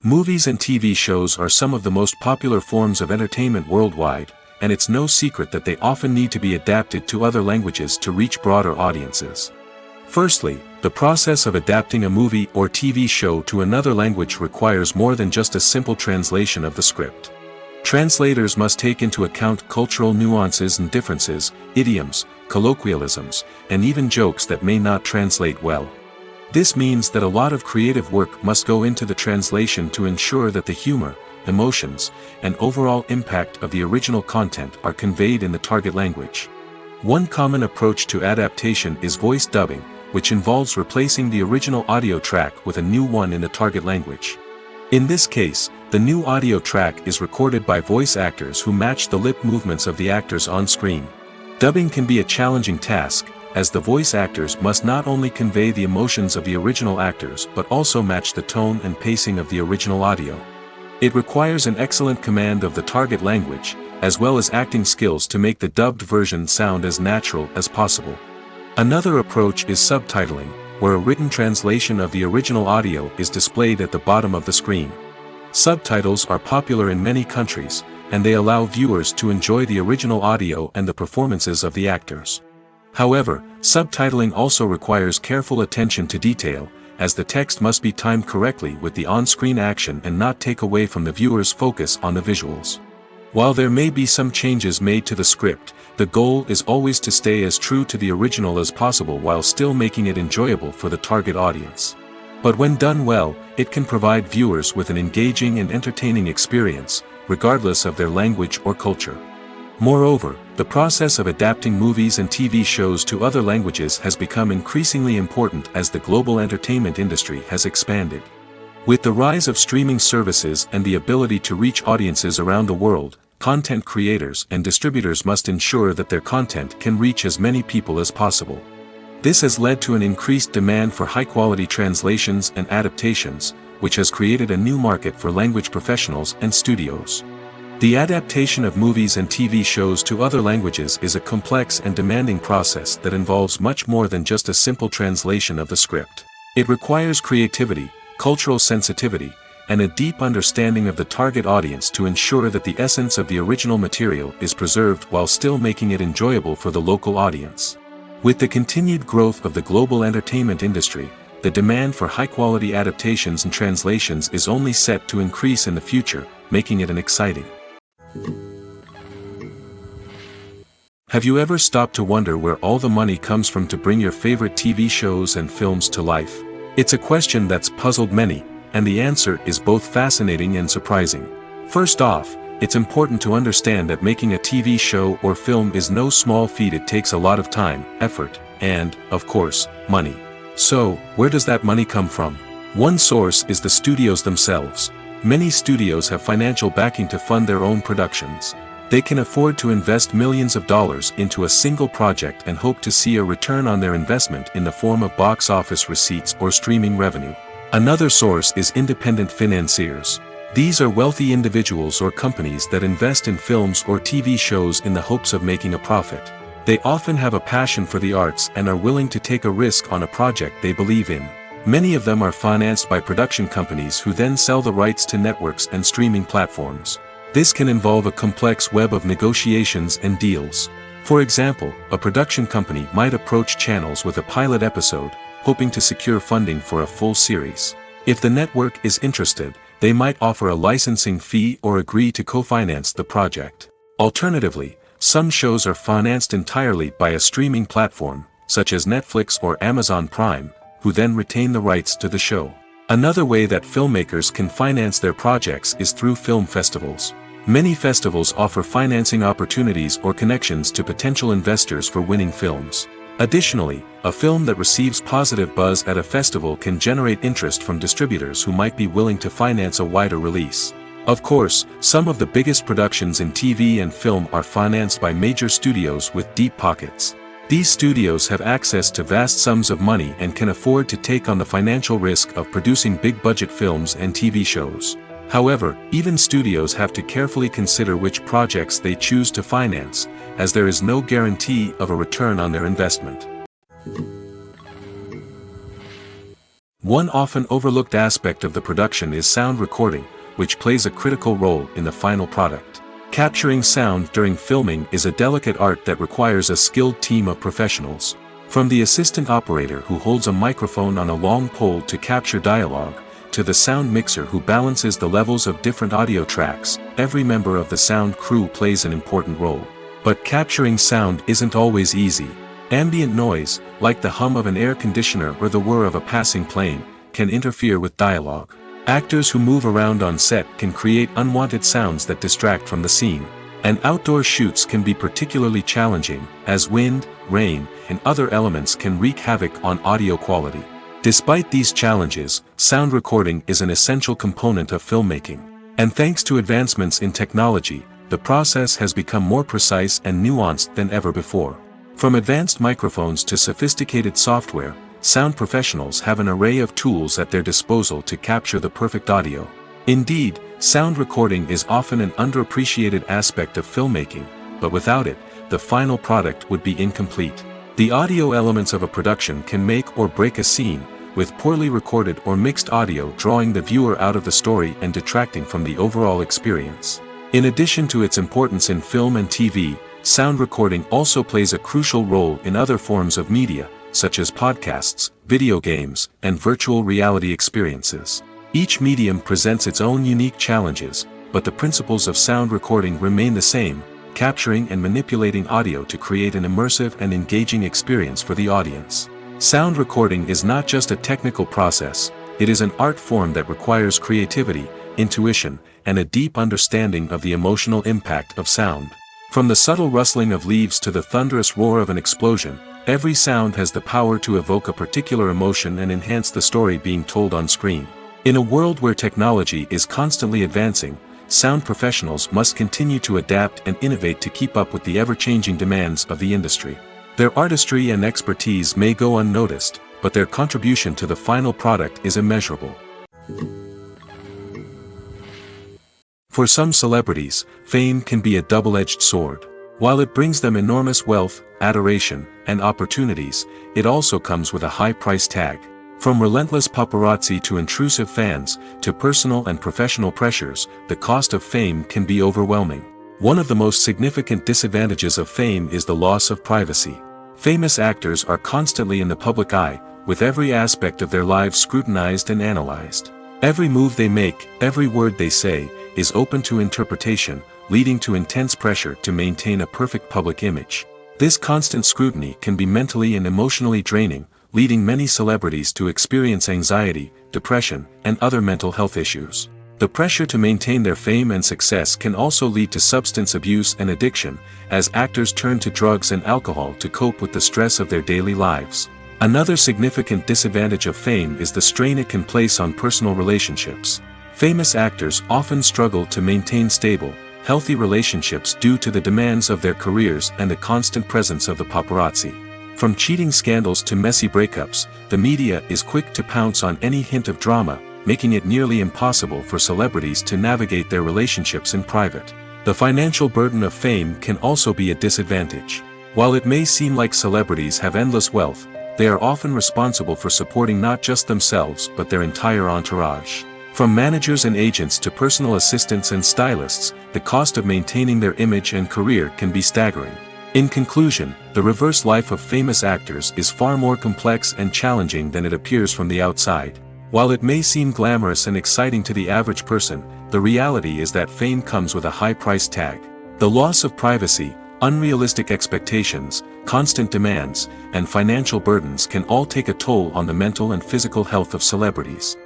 Movies and TV shows are some of the most popular forms of entertainment worldwide, and it's no secret that they often need to be adapted to other languages to reach broader audiences. Firstly, the process of adapting a movie or TV show to another language requires more than just a simple translation of the script. Translators must take into account cultural nuances and differences, idioms, colloquialisms, and even jokes that may not translate well. This means that a lot of creative work must go into the translation to ensure that the humor, emotions, and overall impact of the original content are conveyed in the target language. One common approach to adaptation is voice dubbing, which involves replacing the original audio track with a new one in the target language. In this case, the new audio track is recorded by voice actors who match the lip movements of the actors on screen. Dubbing can be a challenging task, as the voice actors must not only convey the emotions of the original actors but also match the tone and pacing of the original audio. It requires an excellent command of the target language, as well as acting skills to make the dubbed version sound as natural as possible. Another approach is subtitling, where a written translation of the original audio is displayed at the bottom of the screen. Subtitles are popular in many countries, and they allow viewers to enjoy the original audio and the performances of the actors. However, subtitling also requires careful attention to detail, as the text must be timed correctly with the on-screen action and not take away from the viewer's focus on the visuals. While there may be some changes made to the script, the goal is always to stay as true to the original as possible while still making it enjoyable for the target audience. But when done well, it can provide viewers with an engaging and entertaining experience, regardless of their language or culture. Moreover, the process of adapting movies and TV shows to other languages has become increasingly important as the global entertainment industry has expanded. With the rise of streaming services and the ability to reach audiences around the world, content creators and distributors must ensure that their content can reach as many people as possible. This has led to an increased demand for high-quality translations and adaptations, which has created a new market for language professionals and studios. The adaptation of movies and TV shows to other languages is a complex and demanding process that involves much more than just a simple translation of the script. It requires creativity, cultural sensitivity, and a deep understanding of the target audience to ensure that the essence of the original material is preserved while still making it enjoyable for the local audience. With the continued growth of the global entertainment industry, the demand for high-quality adaptations and translations is only set to increase in the future, making it an exciting. Have you ever stopped to wonder where all the money comes from to bring your favorite TV shows and films to life? It's a question that's puzzled many, and the answer is both fascinating and surprising. First off, it's important to understand that making a TV show or film is no small feat. It takes a lot of time, effort, and, of course, money. So, where does that money come from? One source is the studios themselves. Many studios have financial backing to fund their own productions. They can afford to invest millions of dollars into a single project and hope to see a return on their investment in the form of box office receipts or streaming revenue. Another source is independent financiers. These are wealthy individuals or companies that invest in films or TV shows in the hopes of making a profit. They often have a passion for the arts and are willing to take a risk on a project they believe in. Many of them are financed by production companies who then sell the rights to networks and streaming platforms. This can involve a complex web of negotiations and deals. For example, a production company might approach channels with a pilot episode, hoping to secure funding for a full series. If the network is interested, they might offer a licensing fee or agree to co-finance the project. Alternatively, some shows are financed entirely by a streaming platform, such as Netflix or Amazon Prime, who then retain the rights to the show. Another way that filmmakers can finance their projects is through film festivals. Many festivals offer financing opportunities or connections to potential investors for winning films. Additionally, a film that receives positive buzz at a festival can generate interest from distributors who might be willing to finance a wider release. Of course, some of the biggest productions in TV and film are financed by major studios with deep pockets. These studios have access to vast sums of money and can afford to take on the financial risk of producing big-budget films and TV shows. However, even studios have to carefully consider which projects they choose to finance, as there is no guarantee of a return on their investment. One often overlooked aspect of the production is sound recording, which plays a critical role in the final product. Capturing sound during filming is a delicate art that requires a skilled team of professionals. From the assistant operator who holds a microphone on a long pole to capture dialogue, to the sound mixer who balances the levels of different audio tracks, every member of the sound crew plays an important role. But capturing sound isn't always easy. Ambient noise, like the hum of an air conditioner or the whir of a passing plane, can interfere with dialogue. Actors who move around on set can create unwanted sounds that distract from the scene. And outdoor shoots can be particularly challenging, as wind, rain, and other elements can wreak havoc on audio quality. Despite these challenges, sound recording is an essential component of filmmaking. And thanks to advancements in technology, the process has become more precise and nuanced than ever before. From advanced microphones to sophisticated software, sound professionals have an array of tools at their disposal to capture the perfect audio. Indeed, sound recording is often an underappreciated aspect of filmmaking, but without it, the final product would be incomplete. The audio elements of a production can make or break a scene, with poorly recorded or mixed audio drawing the viewer out of the story and detracting from the overall experience. In addition to its importance in film and TV, sound recording also plays a crucial role in other forms of media, such as podcasts, video games, and virtual reality experiences. Each medium presents its own unique challenges, but the principles of sound recording remain the same, capturing and manipulating audio to create an immersive and engaging experience for the audience. Sound recording is not just a technical process, it is an art form that requires creativity, intuition, and a deep understanding of the emotional impact of sound. From the subtle rustling of leaves to the thunderous roar of an explosion, every sound has the power to evoke a particular emotion and enhance the story being told on screen. In a world where technology is constantly advancing, sound professionals must continue to adapt and innovate to keep up with the ever-changing demands of the industry. Their artistry and expertise may go unnoticed, but their contribution to the final product is immeasurable. For some celebrities, fame can be a double-edged sword. While it brings them enormous wealth, adoration, and opportunities, it also comes with a high price tag. From relentless paparazzi to intrusive fans, to personal and professional pressures, the cost of fame can be overwhelming. One of the most significant disadvantages of fame is the loss of privacy. Famous actors are constantly in the public eye, with every aspect of their lives scrutinized and analyzed. Every move they make, every word they say, is open to interpretation, leading to intense pressure to maintain a perfect public image. This constant scrutiny can be mentally and emotionally draining, leading many celebrities to experience anxiety, depression, and other mental health issues. The pressure to maintain their fame and success can also lead to substance abuse and addiction, as actors turn to drugs and alcohol to cope with the stress of their daily lives. Another significant disadvantage of fame is the strain it can place on personal relationships. Famous actors often struggle to maintain stable, healthy relationships due to the demands of their careers and the constant presence of the paparazzi. From cheating scandals to messy breakups, the media is quick to pounce on any hint of drama, making it nearly impossible for celebrities to navigate their relationships in private. The financial burden of fame can also be a disadvantage. While it may seem like celebrities have endless wealth, they are often responsible for supporting not just themselves but their entire entourage. From managers and agents to personal assistants and stylists, the cost of maintaining their image and career can be staggering. In conclusion, the reverse life of famous actors is far more complex and challenging than it appears from the outside. While it may seem glamorous and exciting to the average person, the reality is that fame comes with a high price tag. The loss of privacy, unrealistic expectations, constant demands, and financial burdens can all take a toll on the mental and physical health of celebrities.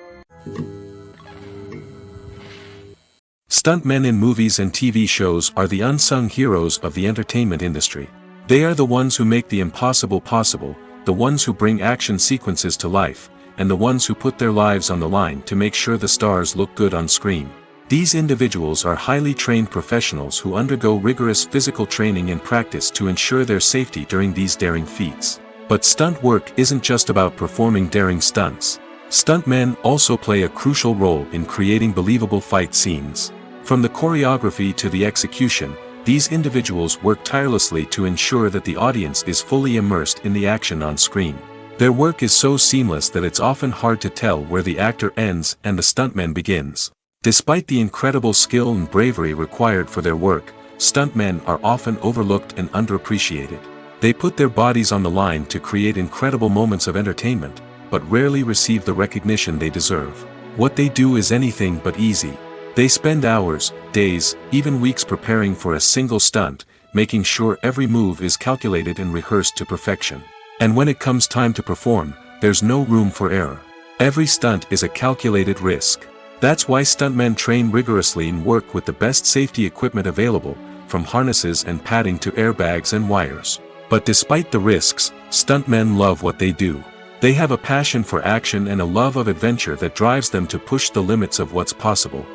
Stuntmen in movies and TV shows are the unsung heroes of the entertainment industry. They are the ones who make the impossible possible, the ones who bring action sequences to life, and the ones who put their lives on the line to make sure the stars look good on screen. These individuals are highly trained professionals who undergo rigorous physical training and practice to ensure their safety during these daring feats. But stunt work isn't just about performing daring stunts. Stuntmen also play a crucial role in creating believable fight scenes. From the choreography to the execution, these individuals work tirelessly to ensure that the audience is fully immersed in the action on screen. Their work is so seamless that it's often hard to tell where the actor ends and the stuntman begins. Despite the incredible skill and bravery required for their work, stuntmen are often overlooked and underappreciated. They put their bodies on the line to create incredible moments of entertainment, but rarely receive the recognition they deserve. What they do is anything but easy. They spend hours, days, even weeks preparing for a single stunt, making sure every move is calculated and rehearsed to perfection. And when it comes time to perform, there's no room for error. Every stunt is a calculated risk. That's why stuntmen train rigorously and work with the best safety equipment available, from harnesses and padding to airbags and wires. But despite the risks, stuntmen love what they do. They have a passion for action and a love of adventure that drives them to push the limits of what's possible.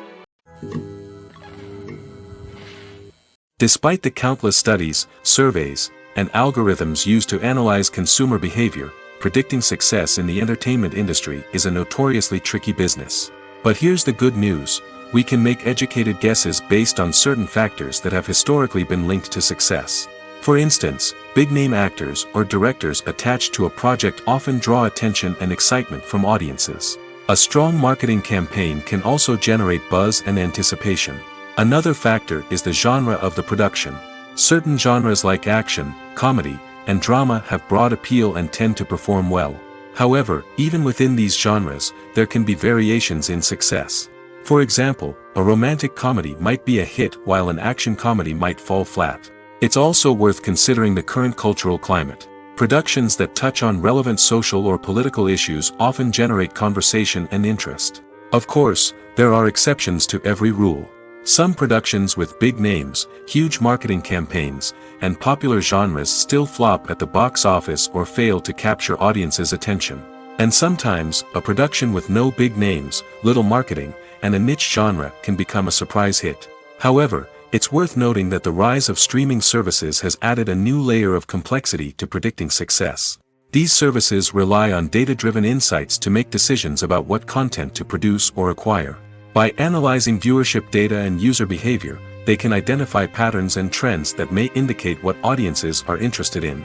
Despite the countless studies, surveys, and algorithms used to analyze consumer behavior, predicting success in the entertainment industry is a notoriously tricky business. But here's the good news: we can make educated guesses based on certain factors that have historically been linked to success. For instance, big-name actors or directors attached to a project often draw attention and excitement from audiences. A strong marketing campaign can also generate buzz and anticipation. Another factor is the genre of the production. Certain genres like action, comedy, and drama have broad appeal and tend to perform well. However, even within these genres, there can be variations in success. For example, a romantic comedy might be a hit while an action comedy might fall flat. It's also worth considering the current cultural climate. Productions that touch on relevant social or political issues often generate conversation and interest. Of course, there are exceptions to every rule. Some productions with big names, huge marketing campaigns, and popular genres still flop at the box office or fail to capture audiences' attention. And sometimes, a production with no big names, little marketing, and a niche genre can become a surprise hit. However, it's worth noting that the rise of streaming services has added a new layer of complexity to predicting success. These services rely on data-driven insights to make decisions about what content to produce or acquire. By analyzing viewership data and user behavior, they can identify patterns and trends that may indicate what audiences are interested in.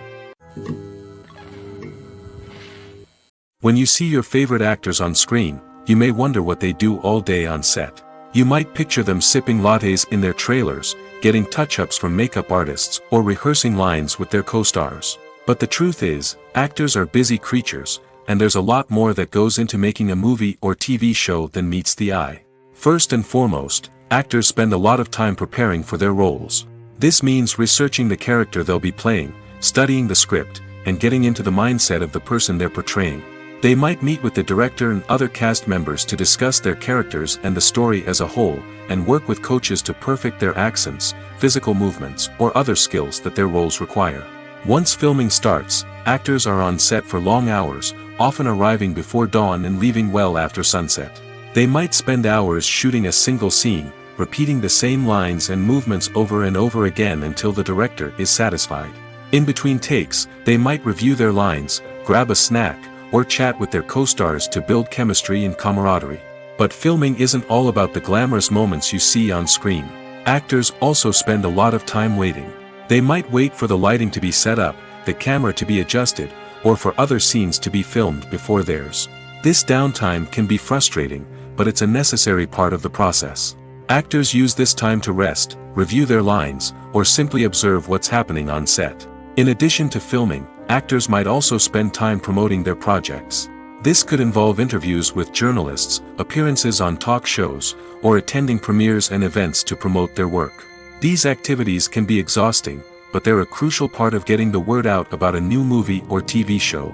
When you see your favorite actors on screen, you may wonder what they do all day on set. You might picture them sipping lattes in their trailers, getting touch-ups from makeup artists, or rehearsing lines with their co-stars. But the truth is, actors are busy creatures, and there's a lot more that goes into making a movie or TV show than meets the eye. First and foremost, actors spend a lot of time preparing for their roles. This means researching the character they'll be playing, studying the script, and getting into the mindset of the person they're portraying. They might meet with the director and other cast members to discuss their characters and the story as a whole, and work with coaches to perfect their accents, physical movements, or other skills that their roles require. Once filming starts, actors are on set for long hours, often arriving before dawn and leaving well after sunset. They might spend hours shooting a single scene, repeating the same lines and movements over and over again until the director is satisfied. In between takes, they might review their lines, grab a snack, or chat with their co-stars to build chemistry and camaraderie. But filming isn't all about the glamorous moments you see on screen. Actors also spend a lot of time waiting. They might wait for the lighting to be set up, the camera to be adjusted, or for other scenes to be filmed before theirs. This downtime can be frustrating, but it's a necessary part of the process. Actors use this time to rest, review their lines, or simply observe what's happening on set. In addition to filming, actors might also spend time promoting their projects. This could involve interviews with journalists, appearances on talk shows, or attending premieres and events to promote their work. These activities can be exhausting, but they're a crucial part of getting the word out about a new movie or TV show.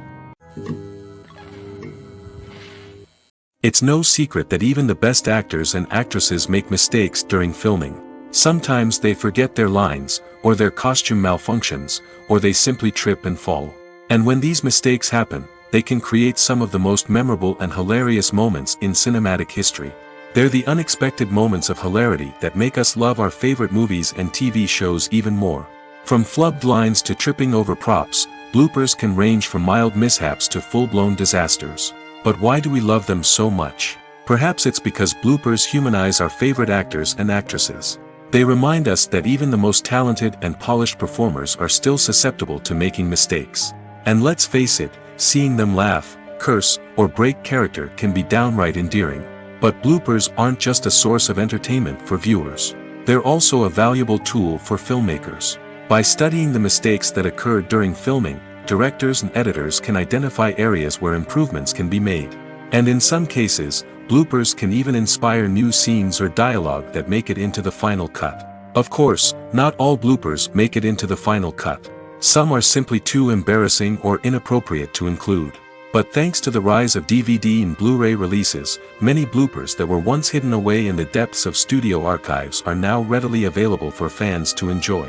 It's no secret that even the best actors and actresses make mistakes during filming. Sometimes they forget their lines, or their costume malfunctions, or they simply trip and fall. And when these mistakes happen, they can create some of the most memorable and hilarious moments in cinematic history. They're the unexpected moments of hilarity that make us love our favorite movies and TV shows even more. From flubbed lines to tripping over props, bloopers can range from mild mishaps to full-blown disasters. But why do we love them so much? Perhaps it's because bloopers humanize our favorite actors and actresses. They remind us that even the most talented and polished performers are still susceptible to making mistakes. And let's face it, seeing them laugh, curse, or break character can be downright endearing. But bloopers aren't just a source of entertainment for viewers. They're also a valuable tool for filmmakers. By studying the mistakes that occurred during filming, directors and editors can identify areas where improvements can be made. And in some cases, bloopers can even inspire new scenes or dialogue that make it into the final cut. Of course, not all bloopers make it into the final cut. Some are simply too embarrassing or inappropriate to include. But thanks to the rise of DVD and Blu-ray releases, many bloopers that were once hidden away in the depths of studio archives are now readily available for fans to enjoy.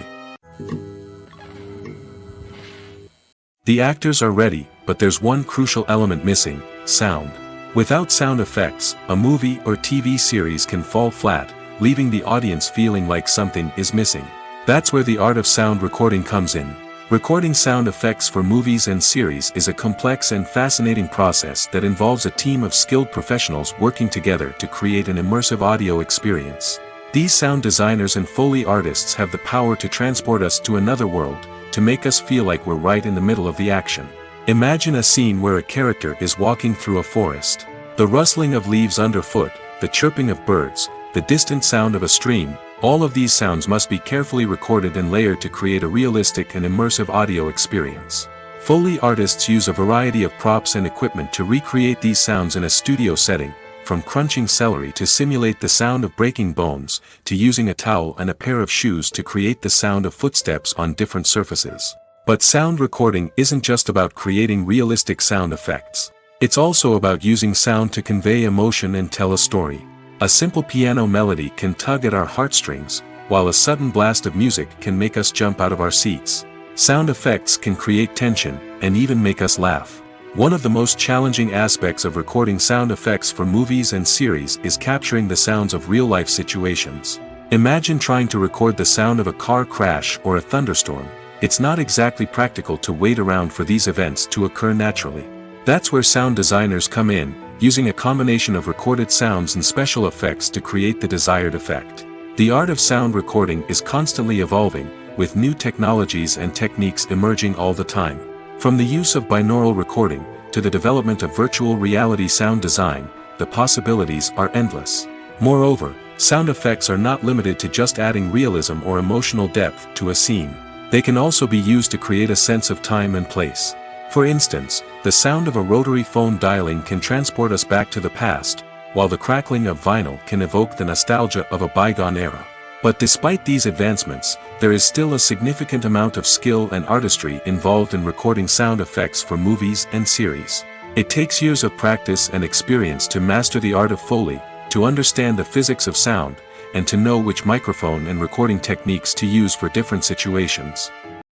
The actors are ready, but there's one crucial element missing: sound. Without sound effects, a movie or TV series can fall flat, leaving the audience feeling like something is missing. That's where the art of sound recording comes in. Recording sound effects for movies and series is a complex and fascinating process that involves a team of skilled professionals working together to create an immersive audio experience. These sound designers and Foley artists have the power to transport us to another world, to make us feel like we're right in the middle of the action. Imagine a scene where a character is walking through a forest. The rustling of leaves underfoot, the chirping of birds, the distant sound of a stream, all of these sounds must be carefully recorded and layered to create a realistic and immersive audio experience. Foley artists use a variety of props and equipment to recreate these sounds in a studio setting, from crunching celery to simulate the sound of breaking bones, to using a towel and a pair of shoes to create the sound of footsteps on different surfaces. But sound recording isn't just about creating realistic sound effects. It's also about using sound to convey emotion and tell a story. A simple piano melody can tug at our heartstrings, while a sudden blast of music can make us jump out of our seats. Sound effects can create tension, and even make us laugh. One of the most challenging aspects of recording sound effects for movies and series is capturing the sounds of real-life situations. Imagine trying to record the sound of a car crash or a thunderstorm. It's not exactly practical to wait around for these events to occur naturally. That's where sound designers come in, using a combination of recorded sounds and special effects to create the desired effect. The art of sound recording is constantly evolving, with new technologies and techniques emerging all the time. From the use of binaural recording, to the development of virtual reality sound design, the possibilities are endless. Moreover, sound effects are not limited to just adding realism or emotional depth to a scene. They can also be used to create a sense of time and place. For instance, the sound of a rotary phone dialing can transport us back to the past, while the crackling of vinyl can evoke the nostalgia of a bygone era. But despite these advancements, there is still a significant amount of skill and artistry involved in recording sound effects for movies and series. It takes years of practice and experience to master the art of Foley, to understand the physics of sound, and to know which microphone and recording techniques to use for different situations.